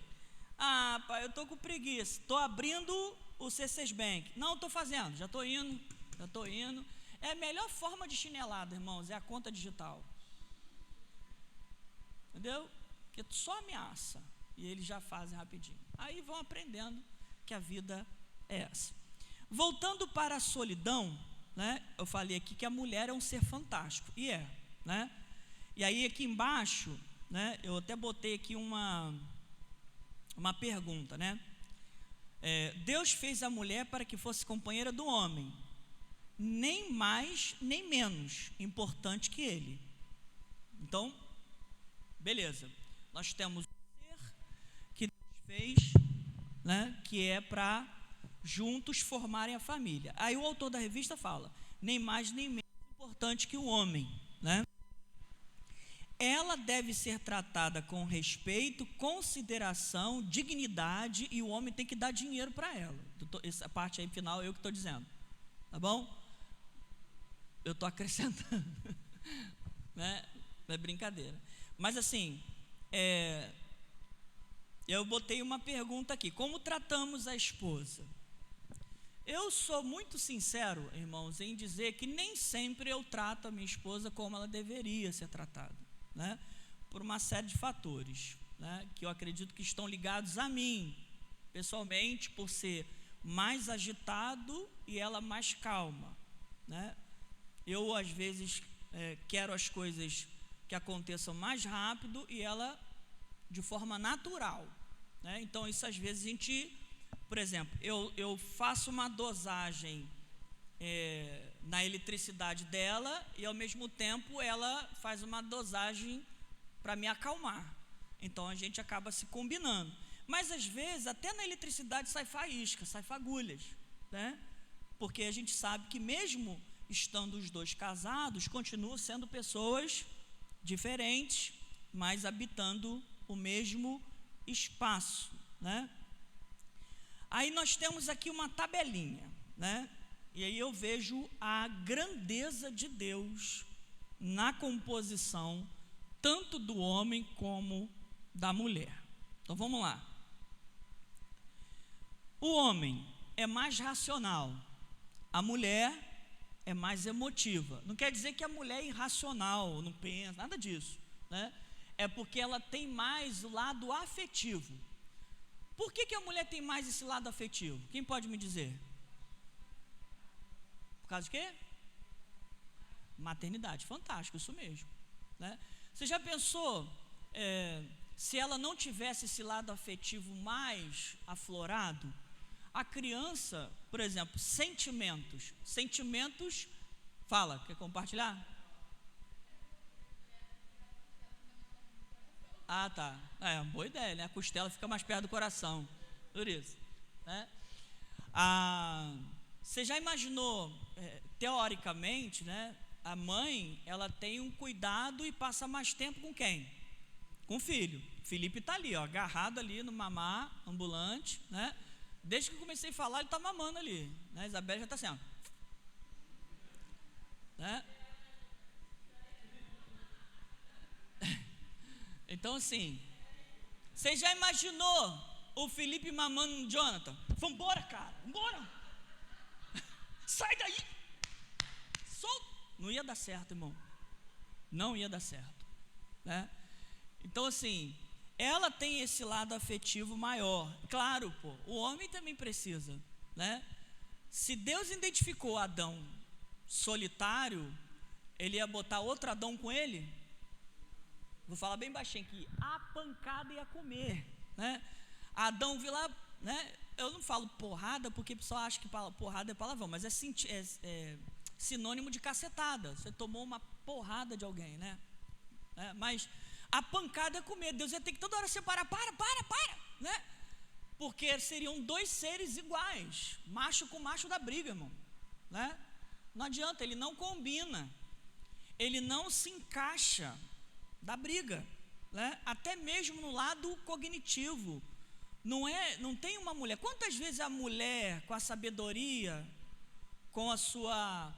Speaker 1: Ah, pai, eu estou com preguiça, estou abrindo o C6 Bank. Não, estou fazendo, já estou indo. É a melhor forma de chinelada, irmãos, é a conta digital. Entendeu? Porque só ameaça e eles já fazem rapidinho. Aí vão aprendendo que a vida é essa. Voltando para a solidão, né? Eu falei aqui que a mulher é um ser fantástico, e é, né? E aí aqui embaixo, né? Eu até botei aqui uma pergunta, né? Deus fez a mulher para que fosse companheira do homem, nem mais nem menos importante que ele. Então, beleza, nós temos um ser que Deus fez, né? Que é para juntos formarem a família. Aí o autor da revista fala, nem mais nem menos importante que o homem, né? Ela deve ser tratada com respeito, consideração, dignidade, e o homem tem que dar dinheiro para ela. Essa parte aí final eu que estou dizendo, tá bom? Eu estou acrescentando, né? Não é brincadeira. Mas assim, eu botei uma pergunta aqui: como tratamos a esposa? Eu sou muito sincero, irmãos, em dizer que nem sempre eu trato a minha esposa como ela deveria ser tratada, né? Por uma série de fatores, né? Que eu acredito que estão ligados a mim, pessoalmente, por ser mais agitado e ela mais calma, né? Eu, às vezes, quero as coisas que aconteçam mais rápido e ela de forma natural, né? Então, isso às vezes a gente, por exemplo, eu faço uma dosagem na eletricidade dela e ao mesmo tempo ela faz uma dosagem para me acalmar. Então a gente acaba se combinando. Mas às vezes até na eletricidade sai faísca, sai fagulhas, né? Porque a gente sabe que mesmo estando os dois casados, continuam sendo pessoas diferentes, mas habitando o mesmo espaço, né? Aí nós temos aqui uma tabelinha, né? E aí eu vejo a grandeza de Deus na composição tanto do homem como da mulher. Então vamos lá. O homem é mais racional, a mulher é mais emotiva. Não quer dizer que a mulher é irracional, não pensa, nada disso, né? É porque ela tem mais o lado afetivo. Por que a mulher tem mais esse lado afetivo? Quem pode me dizer? Por causa de quê? Maternidade, fantástico, isso mesmo, né? Você já pensou, se ela não tivesse esse lado afetivo mais aflorado, a criança, por exemplo, sentimentos, fala, quer compartilhar? Ah, tá, uma boa ideia, né? A costela fica mais perto do coração, por isso, né? Você já imaginou, teoricamente, né? A mãe, ela tem um cuidado e passa mais tempo com quem? Com o filho. Felipe está ali, ó, agarrado ali no mamar ambulante, né? Desde que eu comecei a falar, ele está mamando ali, né? Isabela já está assim, ó, né? Então assim, você já imaginou o Felipe mamando no Jonathan? Vambora, cara, vambora, sai daí, solta. Não ia dar certo, irmão, não ia dar certo, né? Então assim, ela tem esse lado afetivo maior. Claro, o homem também precisa, né? Se Deus identificou Adão solitário, ele ia botar outro Adão com ele? Vou falar bem baixinho aqui, a pancada ia comer, né? Adão viu lá, né? Eu não falo porrada porque o pessoal acha que porrada é palavrão, mas é sinônimo de cacetada. Você tomou uma porrada de alguém, né? Mas a pancada é comer. Deus ia ter que toda hora separar, para, né? Porque seriam dois seres iguais, macho com macho da briga, irmão, né? Não adianta, ele não combina, ele não se encaixa da briga, né? Até mesmo no lado cognitivo. Não tem uma mulher. Quantas vezes a mulher, com a sabedoria, com a sua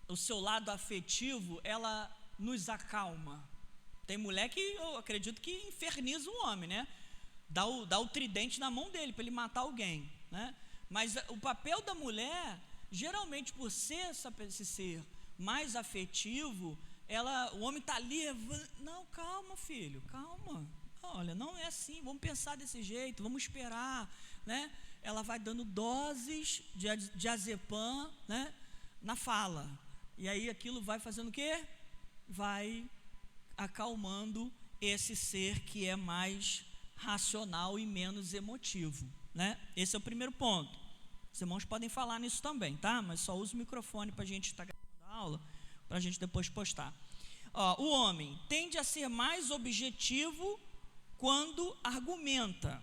Speaker 1: o seu lado afetivo, ela nos acalma? Tem mulher que eu acredito que inferniza o homem, né? Dá o tridente na mão dele para ele matar alguém, né? Mas o papel da mulher, geralmente por ser esse ser mais afetivo, o homem está ali, não, calma filho, calma, olha, não é assim, vamos pensar desse jeito, vamos esperar, né? Ela vai dando doses de diazepam, né, na fala, e aí aquilo vai fazendo o quê? Vai acalmando esse ser que é mais racional e menos emotivo, né? Esse é o primeiro ponto. Os irmãos podem falar nisso também, tá? Mas só usa o microfone para a gente estar gravando a aula, para a gente depois postar. O homem tende a ser mais objetivo quando argumenta.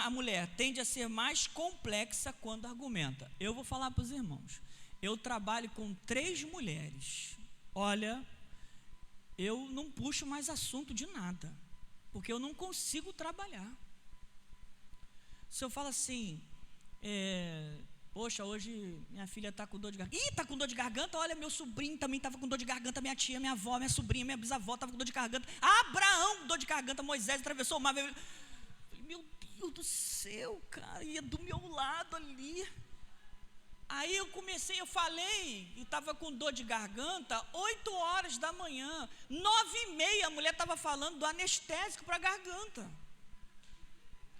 Speaker 1: A mulher tende a ser mais complexa quando argumenta. Eu vou falar para os irmãos. Eu trabalho com 3 mulheres. Olha, eu não puxo mais assunto de nada, porque eu não consigo trabalhar. Se eu falo assim, poxa, hoje minha filha está com dor de garganta. Ih, está com dor de garganta? Olha, meu sobrinho também estava com dor de garganta, minha tia, minha avó, minha sobrinha, minha bisavó estava com dor de garganta. Abraão com dor de garganta, Moisés atravessou o mar. Meu Deus do céu, cara, ia do meu lado ali. Aí eu falei, e estava com dor de garganta, 8 horas da manhã, 9h30, a mulher estava falando do anestésico para a garganta.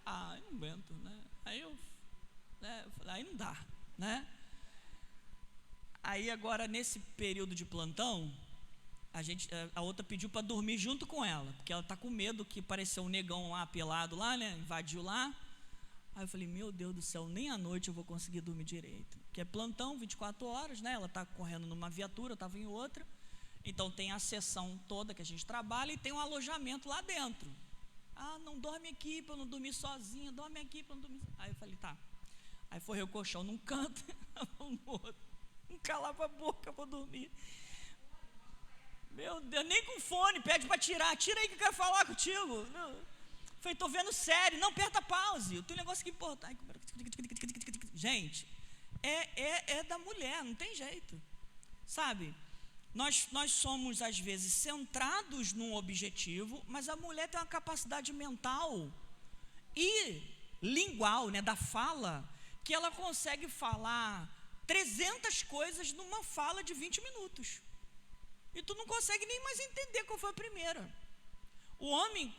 Speaker 1: Eu não aguento, né? Aí eu falei, aí não dá, né? Aí agora, nesse período de plantão, a outra pediu para dormir junto com ela, porque ela está com medo que apareceu um negão lá, pelado lá, né, invadiu lá. Aí eu falei, meu Deus do céu, nem à noite eu vou conseguir dormir direito, porque é plantão, 24 horas, né, ela está correndo numa viatura, eu estava em outra, então tem a sessão toda que a gente trabalha e tem um alojamento lá dentro. Ah, não dorme aqui para eu não dormir sozinha, dorme aqui para eu não dormir. Aí eu falei, tá. Aí forrei o colchão num canto, no outro, não calava a boca para dormir. Meu Deus, nem com fone, pede para tirar, tira aí que eu quero falar contigo. Não. Falei, estou vendo série, não aperta pause, tem um negócio que importa. Gente, é da mulher, não tem jeito, sabe? Nós somos, às vezes, centrados num objetivo, mas a mulher tem uma capacidade mental e lingual, né, da fala, que ela consegue falar 300 coisas numa fala de 20 minutos. E tu não consegue nem mais entender qual foi a primeira. O homem,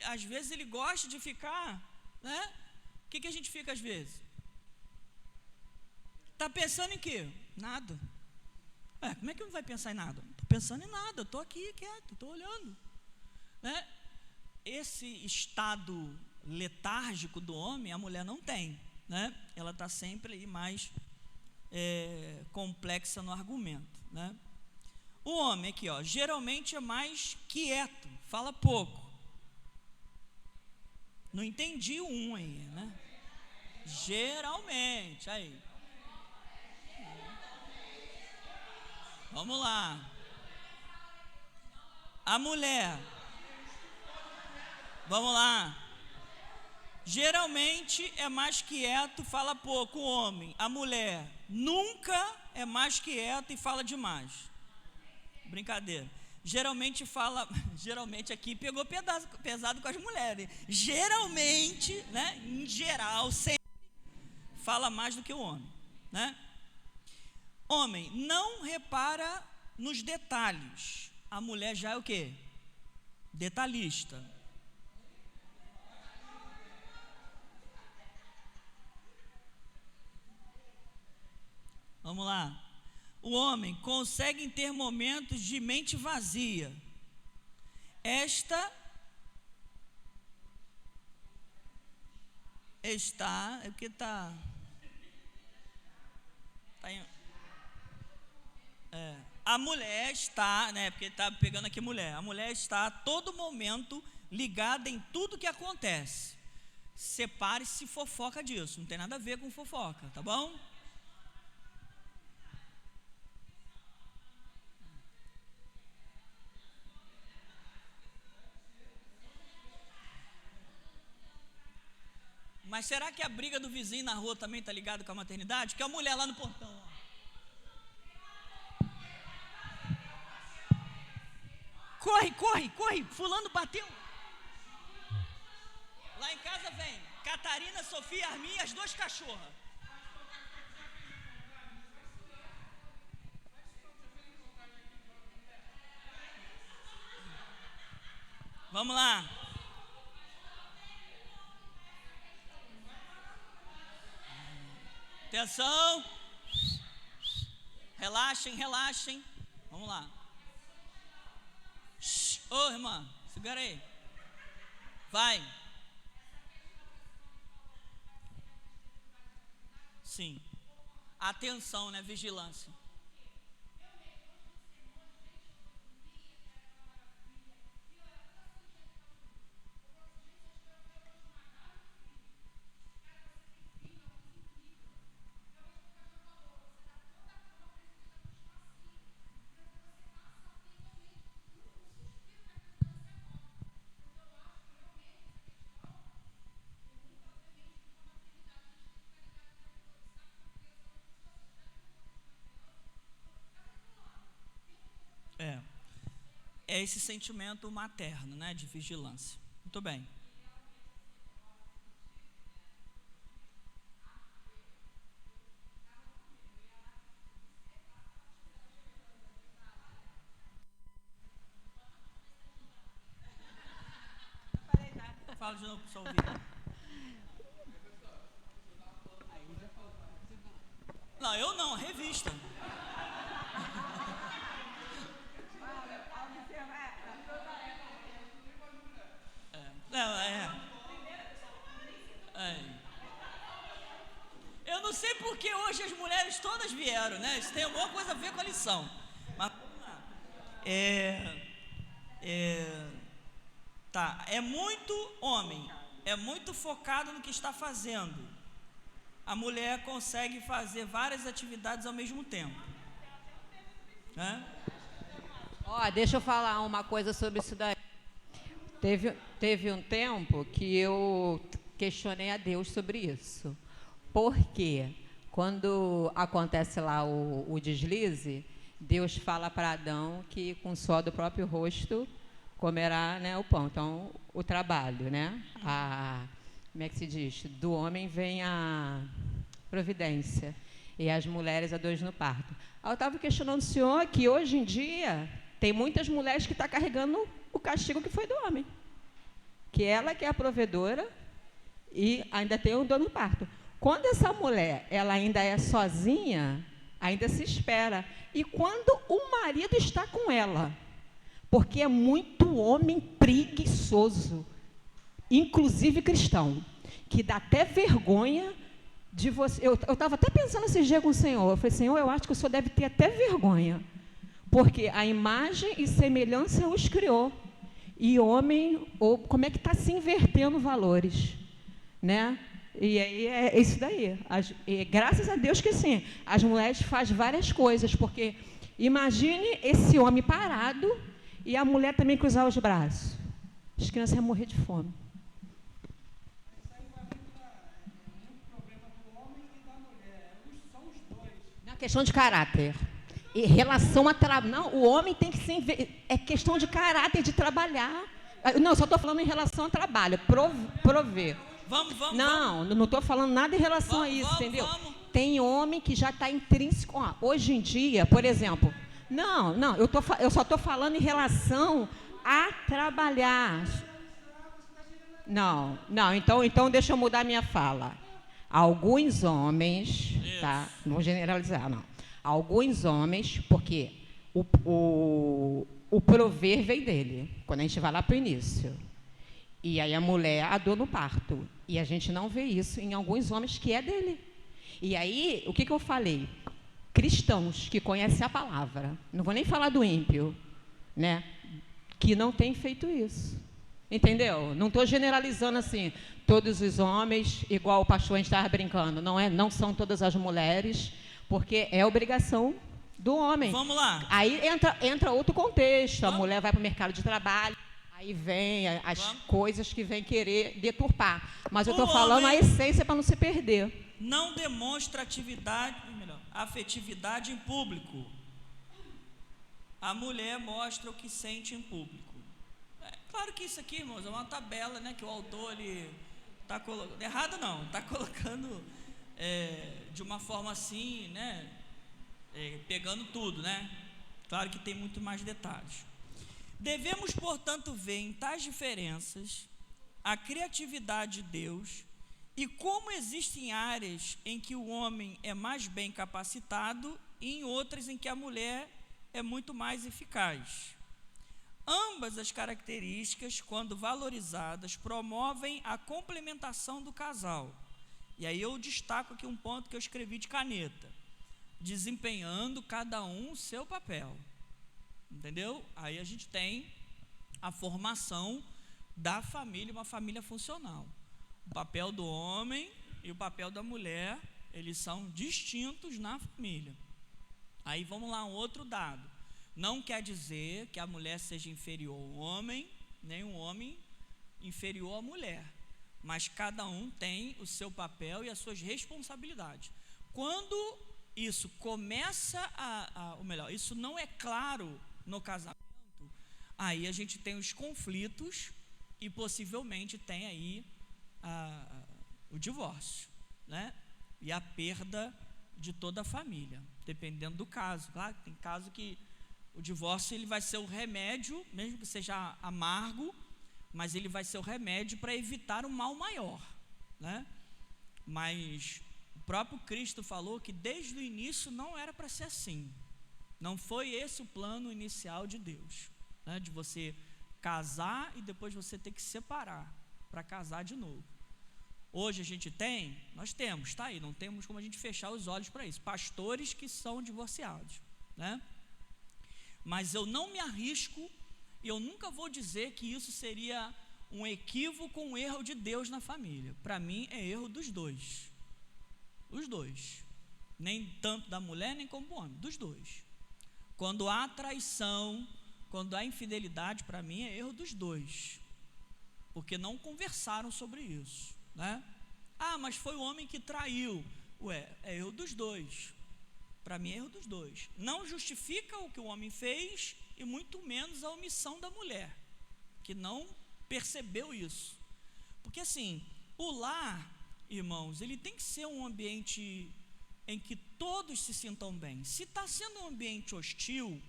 Speaker 1: às vezes, ele gosta de ficar, né? O que a gente fica às vezes? Está pensando em quê? Nada. Como é que não vai pensar em nada? Não estou pensando em nada, estou aqui quieto, estou olhando. Né? Esse estado letárgico do homem, a mulher não tem. Né? Ela está sempre aí mais complexa no argumento. Né? O homem aqui, ó, geralmente é mais quieto, fala pouco. Não entendi o aí, né? Geralmente, aí. Vamos lá. A mulher. Vamos lá. Geralmente é mais quieto, fala pouco o homem. A mulher nunca é mais quieto e fala demais. Brincadeira. Geralmente aqui pegou pesado com as mulheres. Geralmente, né, em geral, sempre fala mais do que o homem, né? Homem não repara nos detalhes. A mulher já é o quê? Detalhista. Vamos lá. O homem consegue ter momentos de mente vazia. Esta está, é porque está a mulher está, né, porque está pegando aqui mulher, a mulher está a todo momento ligada em tudo que acontece. Separe-se fofoca disso, não tem nada a ver com fofoca, tá bom? Mas será que a briga do vizinho na rua também está ligada com a maternidade? Que é a mulher lá no portão, ó. Corre, corre, corre, fulano bateu. Lá em casa vem Catarina, Sofia, Armin e as 2 cachorras. Vamos lá. Atenção. Relaxem, relaxem. Vamos lá. Ô, irmã, segura aí. Vai. Sim. Atenção, né? Vigilância. É esse sentimento materno, né, de vigilância. Muito bem. Fala de novo para o seu ouvido. Não, eu não, a revista. porque hoje as mulheres todas vieram, né? Isso tem alguma coisa a ver com a lição. Mas vamos lá. Tá, é muito homem, é muito focado no que está fazendo. A mulher consegue fazer várias atividades ao mesmo tempo, né?
Speaker 5: Ó, deixa eu falar uma coisa sobre isso daí. Teve um tempo que eu questionei a Deus sobre isso. Porque quando acontece lá o deslize, Deus fala para Adão que com o suor do próprio rosto comerá, né, o pão. Então, o trabalho, né? Como é que se diz? Do homem vem a providência e as mulheres a dores no parto. Eu estava questionando o senhor que hoje em dia tem muitas mulheres que estão carregando o castigo que foi do homem. Que ela que é a provedora e ainda tem o dor no parto. Quando essa mulher ela ainda é sozinha, ainda se espera. E quando o marido está com ela, porque é muito homem preguiçoso, inclusive cristão, que dá até vergonha de você. Eu estava até pensando esses dias com o Senhor. Eu falei, Senhor, eu acho que o Senhor deve ter até vergonha, porque a imagem e semelhança os criou. E homem, ou como é que está se invertendo valores, né? E aí é isso daí. Graças a Deus que sim, as mulheres fazem várias coisas, porque imagine esse homem parado e a mulher também cruzar os braços. As crianças iam morrer de fome. Não é questão de caráter. Em relação a trabalho. Não, o homem tem que ser. É questão de caráter, de trabalhar. Não, só estou falando em relação ao trabalho, prover. Não estou falando nada em relação a isso, entendeu? Tem homem que já está intrínseco. Hoje em dia, por exemplo. Não, eu só estou falando em relação a trabalhar. Não, então deixa eu mudar minha fala. Alguns homens, tá? Não vou generalizar, não. Alguns homens, porque o prover vem dele, quando a gente vai lá para o início. E aí a mulher, a dor no parto. E a gente não vê isso em alguns homens que é dele. E aí, o que eu falei? Cristãos que conhecem a palavra, não vou nem falar do ímpio, né? Que não tem feito isso. Entendeu? Não estou generalizando assim, todos os homens, igual o pastor a gente estava brincando, não são todas as mulheres, porque é obrigação do homem.
Speaker 1: Vamos lá.
Speaker 5: Aí entra outro contexto, a mulher vai para o mercado de trabalho, aí vem as coisas que vem querer deturpar. Mas eu estou falando a essência para não se perder.
Speaker 1: Não demonstra afetividade em público. A mulher mostra o que sente em público. Claro que isso aqui, irmãos, é uma tabela, né, que o autor está colocando. Errado não, está colocando de uma forma assim, né, pegando tudo, né? Claro que tem muito mais detalhes. Devemos, portanto, ver em tais diferenças a criatividade de Deus e como existem áreas em que o homem é mais bem capacitado e em outras em que a mulher é muito mais eficaz. Ambas as características, quando valorizadas, promovem a complementação do casal. E aí eu destaco aqui um ponto que eu escrevi de caneta: desempenhando cada um o seu papel. Entendeu? Aí a gente tem a formação da família, uma família funcional. O papel do homem e o papel da mulher, eles são distintos na família. Aí vamos lá, um outro dado. Não quer dizer que a mulher seja inferior ao homem, nem o homem inferior à mulher. Mas cada um tem o seu papel e as suas responsabilidades. Quando isso começa ou melhor, isso não é claro no casamento, aí a gente tem os conflitos e possivelmente tem aí o divórcio, né? E a perda de toda a família, dependendo do caso. Claro, tem caso que o divórcio ele vai ser o remédio, mesmo que seja amargo, mas ele vai ser o remédio para evitar um mal maior, né? Mas o próprio Cristo falou que desde o início não era para ser assim. Não foi esse o plano inicial de Deus, né? De você casar e depois você ter que separar para casar de novo. Hoje a gente tem, nós temos, está aí, não temos como a gente fechar os olhos para isso, pastores que são divorciados, né? Mas eu não me arrisco, e eu nunca vou dizer que isso seria um equívoco, um erro de Deus na família. Para mim é erro dos dois, os dois, nem tanto da mulher nem como do homem, dos dois. Quando há traição, quando há infidelidade, para mim é erro dos dois, porque não conversaram sobre isso, né? Ah, mas foi o homem que traiu. Ué, é erro dos dois. Para mim é erro dos dois. Não justifica o que o homem fez e muito menos a omissão da mulher, que não percebeu isso. Porque assim, o lar, irmãos, ele tem que ser um ambiente em que todos se sintam bem. Se está sendo um ambiente hostil,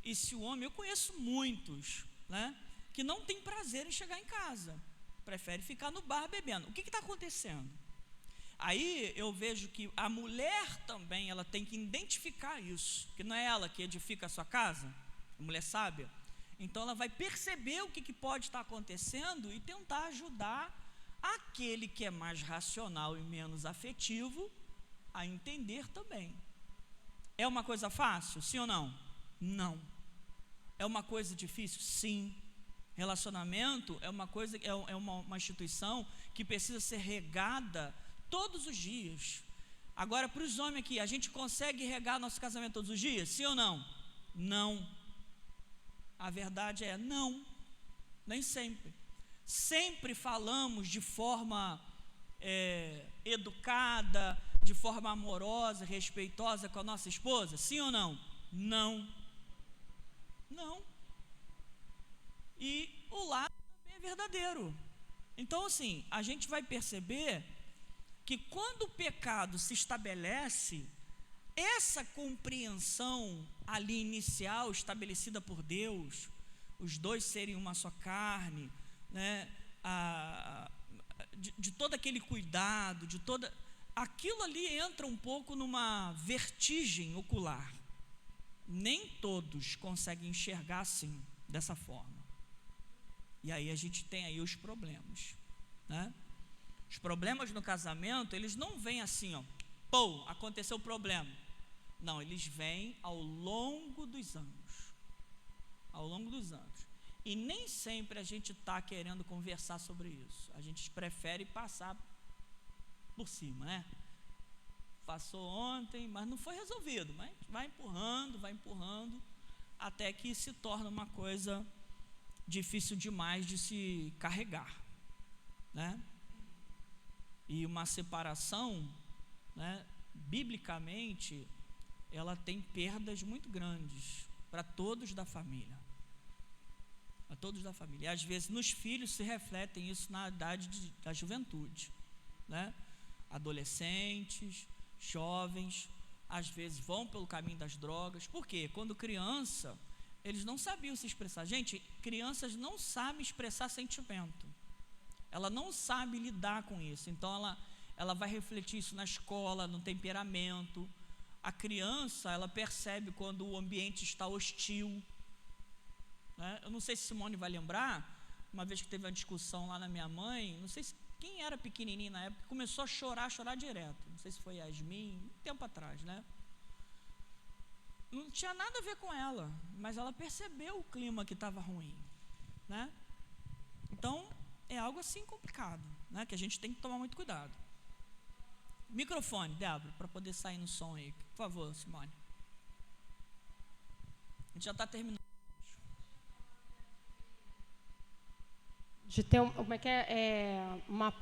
Speaker 1: e se o homem, eu conheço muitos, né, que não tem prazer em chegar em casa, prefere ficar no bar bebendo. O que está acontecendo? Aí eu vejo que a mulher também, ela tem que identificar isso, que não é ela que edifica a sua casa, a mulher sábia. Então ela vai perceber o que pode estar acontecendo e tentar ajudar aquele que é mais racional e menos afetivo a entender também. É uma coisa fácil? Sim ou não? Não. É uma coisa difícil? Sim. Relacionamento é uma coisa, é uma instituição que precisa ser regada todos os dias. Agora, para os homens aqui, a gente consegue regar nosso casamento todos os dias? Sim ou não? Não. A verdade é não, nem sempre. Sempre falamos de forma educada, de forma amorosa, respeitosa com a nossa esposa? Sim ou não? Não. Não. E o lado também é verdadeiro. Então assim, a gente vai perceber que quando o pecado se estabelece, essa compreensão ali inicial estabelecida por Deus, os dois serem uma só carne, né, de todo aquele cuidado, de toda aquilo ali entra um pouco numa vertigem ocular. Nem todos conseguem enxergar assim, dessa forma. E aí a gente tem aí os problemas, né? Os problemas no casamento, eles não vêm assim, ó, pô, aconteceu o problema. Não, eles vêm ao longo dos anos. Ao longo dos anos. E nem sempre a gente está querendo conversar sobre isso. A gente prefere passar por cima, né? Passou ontem, mas não foi resolvido. Mas vai empurrando, até que se torna uma coisa difícil demais de se carregar, né? E uma separação, né, biblicamente, ela tem perdas muito grandes para todos da família. Para todos da família. E às vezes nos filhos se refletem isso na idade da juventude, né? Adolescentes, jovens, às vezes vão pelo caminho das drogas. Por quê? Quando criança, eles não sabiam se expressar. Gente, crianças não sabem expressar sentimento. Ela não sabe lidar com isso. Então ela vai refletir isso na escola, no temperamento. A criança, ela percebe quando o ambiente está hostil, né? Eu não sei se Simone vai lembrar, uma vez que teve uma discussão lá na minha mãe, não sei se quem era pequenininho na época, começou a chorar direto. Não sei se foi Yasmin, um tempo atrás, né? Não tinha nada a ver com ela, mas ela percebeu o clima que estava ruim, né? Então, é algo assim complicado, né? Que a gente tem que tomar muito cuidado. Microfone, Débora, para poder sair no som aí. Por favor, Simone. A gente já está terminando.
Speaker 2: De ter uma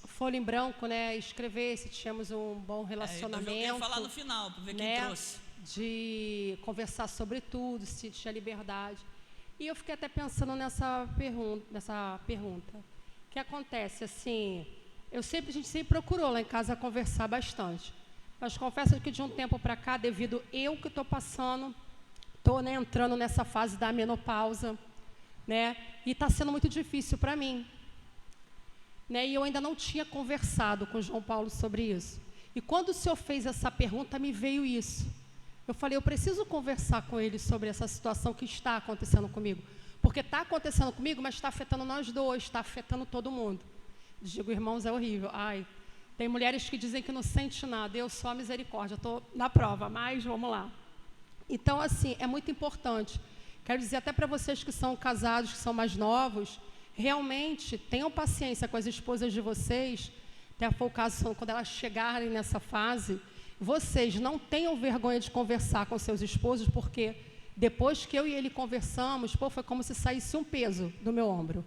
Speaker 2: folha em branco, né? Escrever se tínhamos um bom relacionamento.
Speaker 1: Eu ia falar no final, para ver
Speaker 2: né?
Speaker 1: quem trouxe.
Speaker 2: De conversar sobre tudo, se tinha liberdade. E eu fiquei até pensando nessa pergunta. O que acontece, assim, a gente sempre procurou lá em casa conversar bastante. Mas confesso que de um tempo para cá, devido eu que estou passando, estou, né, entrando nessa fase da menopausa, né, e está sendo muito difícil para mim. Né, e eu ainda não tinha conversado com o João Paulo sobre isso. E quando o senhor fez essa pergunta, me veio isso. Eu falei, eu preciso conversar com ele sobre essa situação que está acontecendo comigo. Porque está acontecendo comigo, mas está afetando nós dois, está afetando todo mundo. Digo, irmãos, é horrível. Ai, tem mulheres que dizem que não sente nada, eu só a misericórdia, estou na prova, mas vamos lá. Então, assim, é muito importante. Quero dizer até para vocês que são casados, que são mais novos, realmente tenham paciência com as esposas de vocês, até foi o caso quando elas chegarem nessa fase, vocês não tenham vergonha de conversar com seus esposos, porque depois que eu e ele conversamos, foi como se saísse um peso do meu ombro.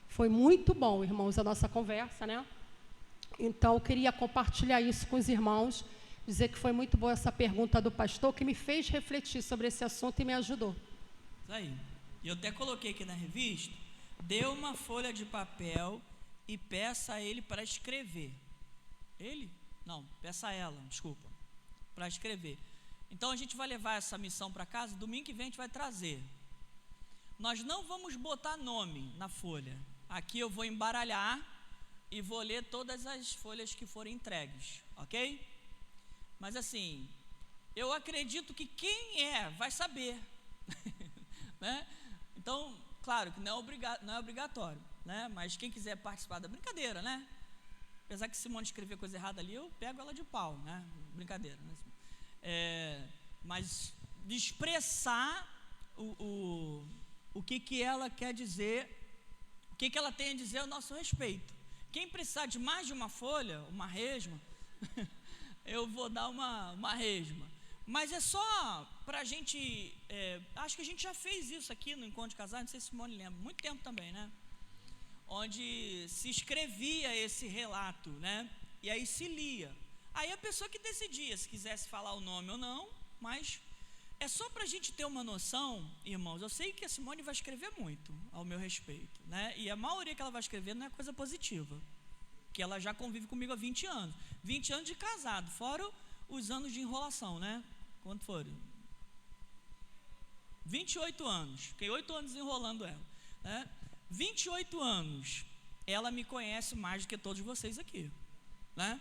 Speaker 2: Foi muito bom, irmãos, a nossa conversa, né? Então, eu queria compartilhar isso com os irmãos, dizer que foi muito boa essa pergunta do pastor, que me fez refletir sobre esse assunto e me ajudou.
Speaker 1: Isso aí. E eu até coloquei aqui na revista, dê uma folha de papel e peça a ele para escrever. Ele? Não, peça a ela, desculpa, para escrever. Então, a gente vai levar essa missão para casa, domingo que vem a gente vai trazer. Nós não vamos botar nome na folha. Aqui eu vou embaralhar e vou ler todas as folhas que forem entregues, ok? Mas assim, eu acredito que quem vai saber, né? Então, claro que não é obrigatório, né? Mas quem quiser participar da brincadeira, né? Apesar que Simone escrever coisa errada ali, eu pego ela de pau, né? Brincadeira, né? Mas de expressar o que ela quer dizer, o que ela tem a dizer ao nosso respeito. Quem precisar de mais de uma folha, uma resma, eu vou dar uma resma. Mas é só para a gente, acho que a gente já fez isso aqui no Encontro de Casais, não sei se Simone lembra, muito tempo também, né? Onde se escrevia esse relato, né? E aí se lia. Aí a pessoa que decidia se quisesse falar o nome ou não, mas é só para a gente ter uma noção, irmãos. Eu sei que a Simone vai escrever muito ao meu respeito, né? E a maioria que ela vai escrever não é coisa positiva, que ela já convive comigo há 20 anos. 20 anos de casado, fora os anos de enrolação, né? Quanto foram? 28 anos, fiquei 8 anos enrolando ela, né? 28 anos, ela me conhece mais do que todos vocês aqui, né?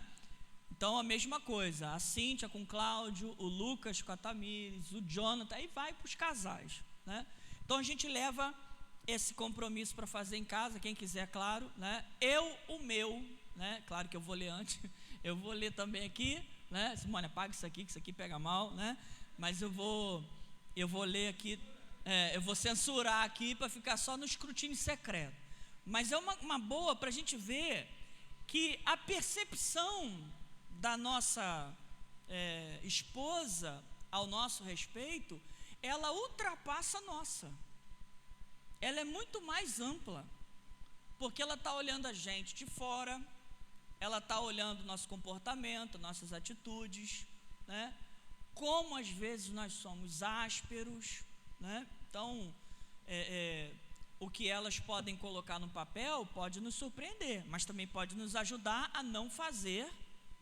Speaker 1: Então, a mesma coisa, a Cíntia com o Cláudio, o Lucas com a Tamires, o Jonathan, aí vai para os casais, né? Então, a gente leva esse compromisso para fazer em casa, quem quiser, claro, né? O meu, né? Claro que eu vou ler antes, eu vou ler também aqui, né? Simone, apaga isso aqui, que isso aqui pega mal, né? Mas eu vou ler aqui, eu vou censurar aqui para ficar só no escrutínio secreto. Mas é uma boa para a gente ver que a percepção da nossa esposa ao nosso respeito, ela ultrapassa a nossa. Ela é muito mais ampla, porque ela está olhando a gente de fora, ela está olhando o nosso comportamento, nossas atitudes, né? Como às vezes nós somos ásperos, né? Então, o que elas podem colocar no papel pode nos surpreender, mas também pode nos ajudar a não fazer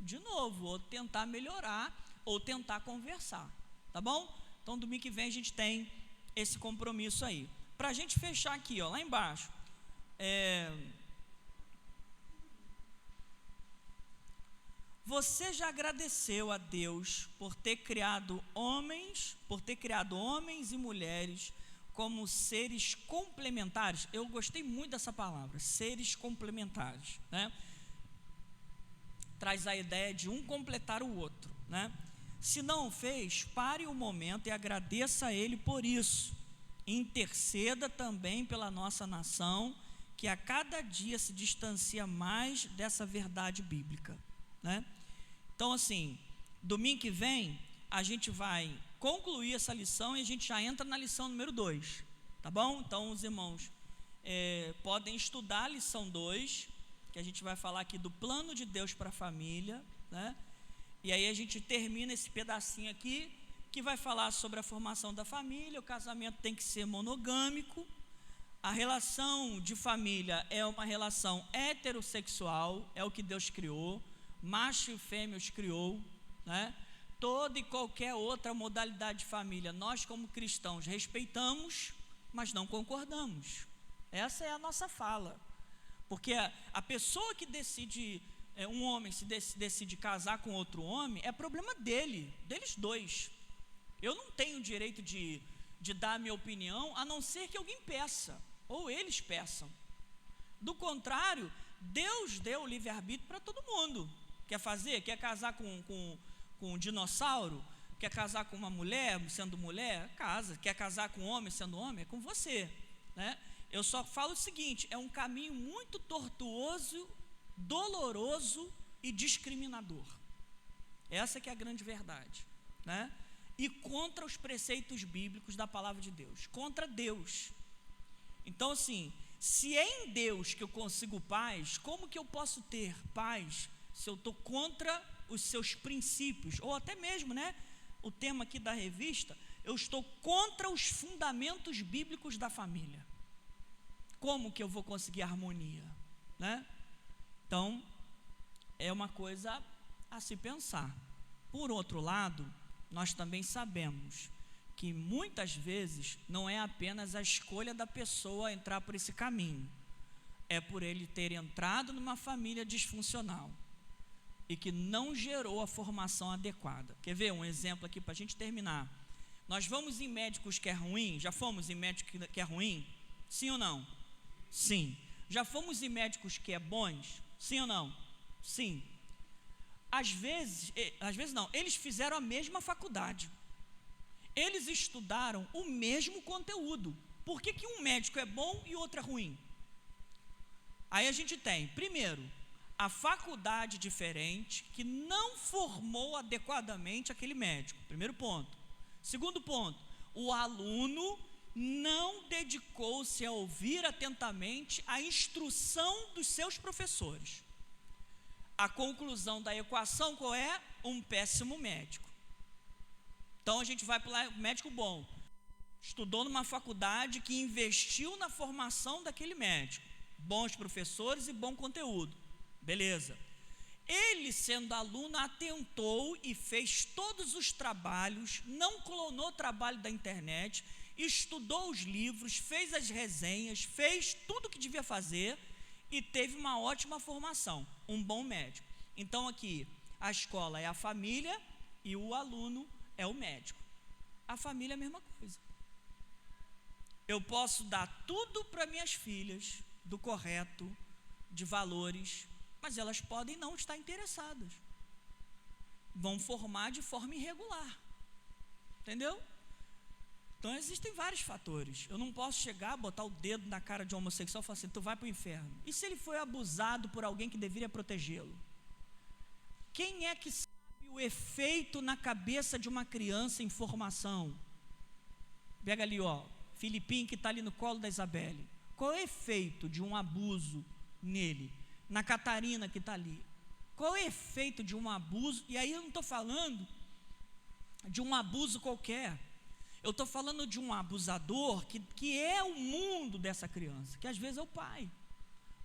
Speaker 1: de novo, ou tentar melhorar, ou tentar conversar, tá bom? Então, domingo que vem a gente tem esse compromisso aí. Para a gente fechar aqui, ó, lá embaixo, você já agradeceu a Deus por ter criado homens e mulheres como seres complementares? Eu gostei muito dessa palavra, seres complementares, né? Traz a ideia de um completar o outro, né? Se não o fez, pare um momento e agradeça a Ele por isso. Interceda também pela nossa nação, que a cada dia se distancia mais dessa verdade bíblica, né? Então, assim, domingo que vem, a gente vai concluir essa lição e a gente já entra na lição número 2, tá bom? Então, os irmãos podem estudar a lição 2, que a gente vai falar aqui do plano de Deus para a família, né? E aí a gente termina esse pedacinho aqui, que vai falar sobre a formação da família. O casamento tem que ser monogâmico, a relação de família é uma relação heterossexual, é o que Deus criou, macho e fêmea os criou, né? Toda e qualquer outra modalidade de família, nós como cristãos respeitamos, mas não concordamos. Essa é a nossa fala. Porque a pessoa que decide, um homem se decide casar com outro homem, é problema deles dois. Eu não tenho direito de dar a minha opinião, a não ser que alguém peça, ou eles peçam. Do contrário, Deus deu o livre-arbítrio para todo mundo. Quer fazer? Quer casar com um dinossauro? Quer casar com uma mulher, sendo mulher? Casa. Quer casar com um homem, sendo homem? É com você, né? Eu só falo o seguinte, é um caminho muito tortuoso, doloroso e discriminador. Essa que é a grande verdade, né? E contra os preceitos bíblicos da palavra de Deus, contra Deus. Então, assim, se é em Deus que eu consigo paz, como que eu posso ter paz se eu estou contra os seus princípios? Ou até mesmo, né, o tema aqui da revista, eu estou contra os fundamentos bíblicos da família. Como que eu vou conseguir harmonia, né? Então, é uma coisa a se pensar. Por outro lado, nós também sabemos que muitas vezes não é apenas a escolha da pessoa entrar por esse caminho, é por ele ter entrado numa família disfuncional e que não gerou a formação adequada. Quer ver um exemplo aqui para a gente terminar? Nós vamos em médicos que é ruim, já fomos em médicos que é ruim? Sim ou não? Sim. Já fomos em médicos que é bons? Sim ou não? Sim. Às vezes não, eles fizeram a mesma faculdade. Eles estudaram o mesmo conteúdo. Por que que um médico é bom e outro é ruim? Aí a gente tem, primeiro, a faculdade diferente que não formou adequadamente aquele médico. Primeiro ponto. Segundo ponto, o aluno não dedicou-se a ouvir atentamente a instrução dos seus professores. A conclusão da equação qual é? Um péssimo médico. Então a gente vai para o médico bom. Estudou numa faculdade que investiu na formação daquele médico. Bons professores e bom conteúdo. Beleza. Ele, sendo aluno, atentou e fez todos os trabalhos, não clonou o trabalho da internet, estudou os livros, fez as resenhas, fez tudo o que devia fazer e teve uma ótima formação, um bom médico. Então aqui, a escola é a família e o aluno é o médico. A família é a mesma coisa. Eu posso dar tudo para minhas filhas, do correto, de valores, mas elas podem não estar interessadas. Vão formar de forma irregular. Entendeu? Então existem vários fatores. Eu não posso chegar, botar o dedo na cara de um homossexual e falar assim, tu vai para o inferno. E se ele foi abusado por alguém que deveria protegê-lo? Quem é que sabe o efeito na cabeça de uma criança em formação? Pega ali, ó, Filipinho que está ali no colo da Isabelle. Qual é o efeito de um abuso nele? Na Catarina que está ali. Qual é o efeito de um abuso? E aí eu não estou falando de um abuso qualquer. Eu estou falando de um abusador que é o mundo dessa criança, que às vezes é o pai.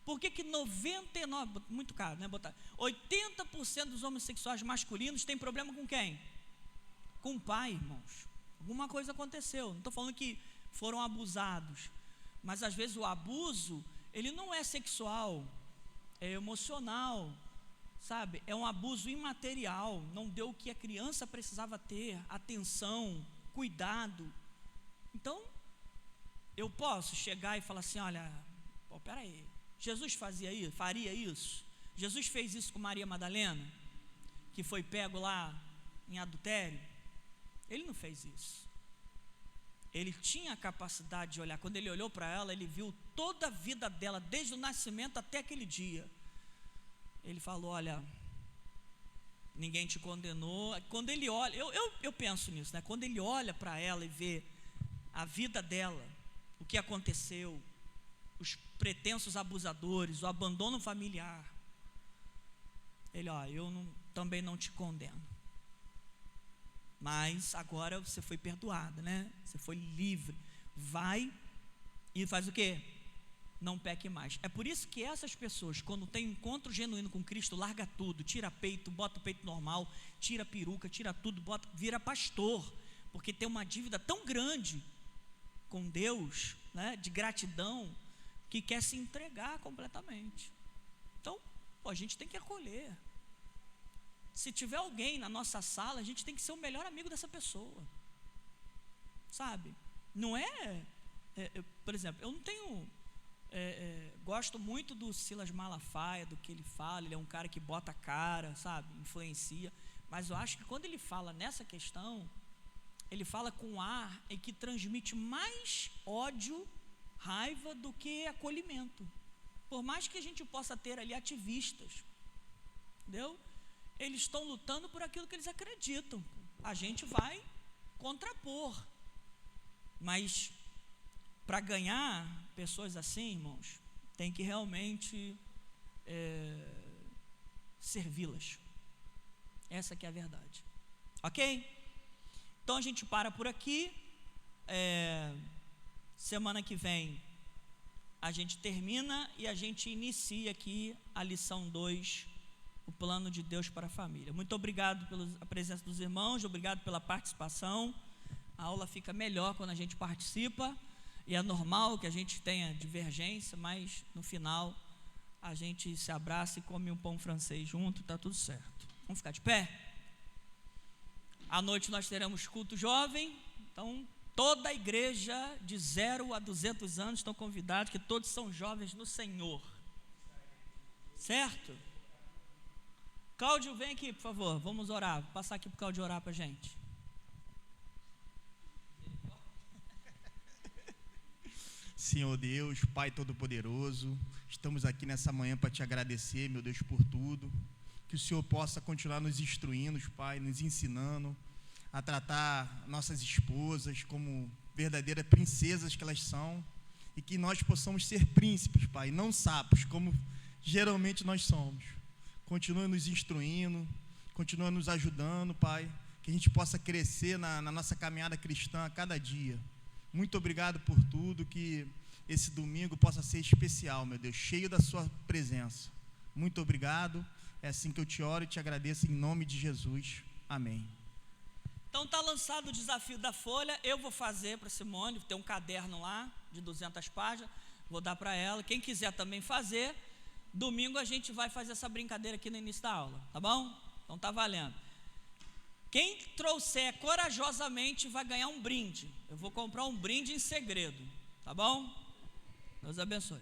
Speaker 1: Por que que 99%, muito caro, né, botar 80% dos homossexuais masculinos têm problema com quem? Com o pai, irmãos. Alguma coisa aconteceu. Não estou falando que foram abusados, mas às vezes o abuso, ele não é sexual, é emocional, sabe? É um abuso imaterial, não deu o que a criança precisava ter, atenção, cuidado. Então, eu posso chegar e falar assim, olha, peraí, Jesus faria isso? Jesus fez isso com Maria Madalena, que foi pego lá em adultério? Ele não fez isso. Ele tinha a capacidade de olhar. Quando ele olhou para ela, ele viu toda a vida dela, desde o nascimento até aquele dia. Ele falou, olha, ninguém te condenou. Quando ele olha, eu penso nisso, né? Quando ele olha para ela e vê a vida dela, o que aconteceu, os pretensos abusadores, o abandono familiar, ele, ó, também não te condeno, mas agora você foi perdoada, né? Você foi livre, vai e faz o quê? Não peque mais. É por isso que essas pessoas, quando tem um encontro genuíno com Cristo, larga tudo, tira peito, bota o peito normal, tira peruca, tira tudo, vira pastor, porque tem uma dívida tão grande com Deus, né, de gratidão, que quer se entregar completamente. Então, a gente tem que acolher. Se tiver alguém na nossa sala, a gente tem que ser o melhor amigo dessa pessoa, sabe? Não por exemplo, eu não tenho gosto muito do Silas Malafaia, do que ele fala. Ele é um cara que bota a cara, sabe, influencia, mas eu acho que quando ele fala nessa questão, ele fala com um ar em que transmite mais ódio, raiva do que acolhimento. Por mais que a gente possa ter ali ativistas, entendeu? Eles estão lutando por aquilo que eles acreditam. A gente vai contrapor, mas para ganhar pessoas assim, irmãos, tem que realmente servi-las. Essa que é a verdade. Ok? Então a gente para por aqui. Semana que vem a gente termina e a gente inicia aqui a lição 2, o plano de Deus para a família. Muito obrigado pela presença dos irmãos, obrigado pela participação. A aula fica melhor quando a gente participa, e é normal que a gente tenha divergência, mas no final a gente se abraça e come um pão francês junto, está tudo certo. Vamos ficar de pé? À noite nós teremos culto jovem, então toda a igreja de 0 a 200 anos estão convidados, que todos são jovens no Senhor. Certo? Cláudio, vem aqui, por favor, vamos orar. Vou passar aqui para o Cláudio orar para a gente.
Speaker 6: Senhor Deus, Pai Todo-Poderoso, estamos aqui nessa manhã para te agradecer, meu Deus, por tudo. Que o Senhor possa continuar nos instruindo, Pai, nos ensinando a tratar nossas esposas como verdadeiras princesas que elas são, e que nós possamos ser príncipes, Pai, não sapos, como geralmente nós somos. Continua nos instruindo, continua nos ajudando, Pai, que a gente possa crescer na nossa caminhada cristã a cada dia. Muito obrigado por tudo, que esse domingo possa ser especial, meu Deus, cheio da sua presença. Muito obrigado, é assim que eu te oro e te agradeço em nome de Jesus. Amém.
Speaker 1: Então está lançado o desafio da Folha. Eu vou fazer para Simone, tem um caderno lá de 200 páginas, vou dar para ela. Quem quiser também fazer, domingo a gente vai fazer essa brincadeira aqui no início da aula, tá bom? Então está valendo. Quem trouxer corajosamente vai ganhar um brinde. Eu vou comprar um brinde em segredo, tá bom? Deus abençoe.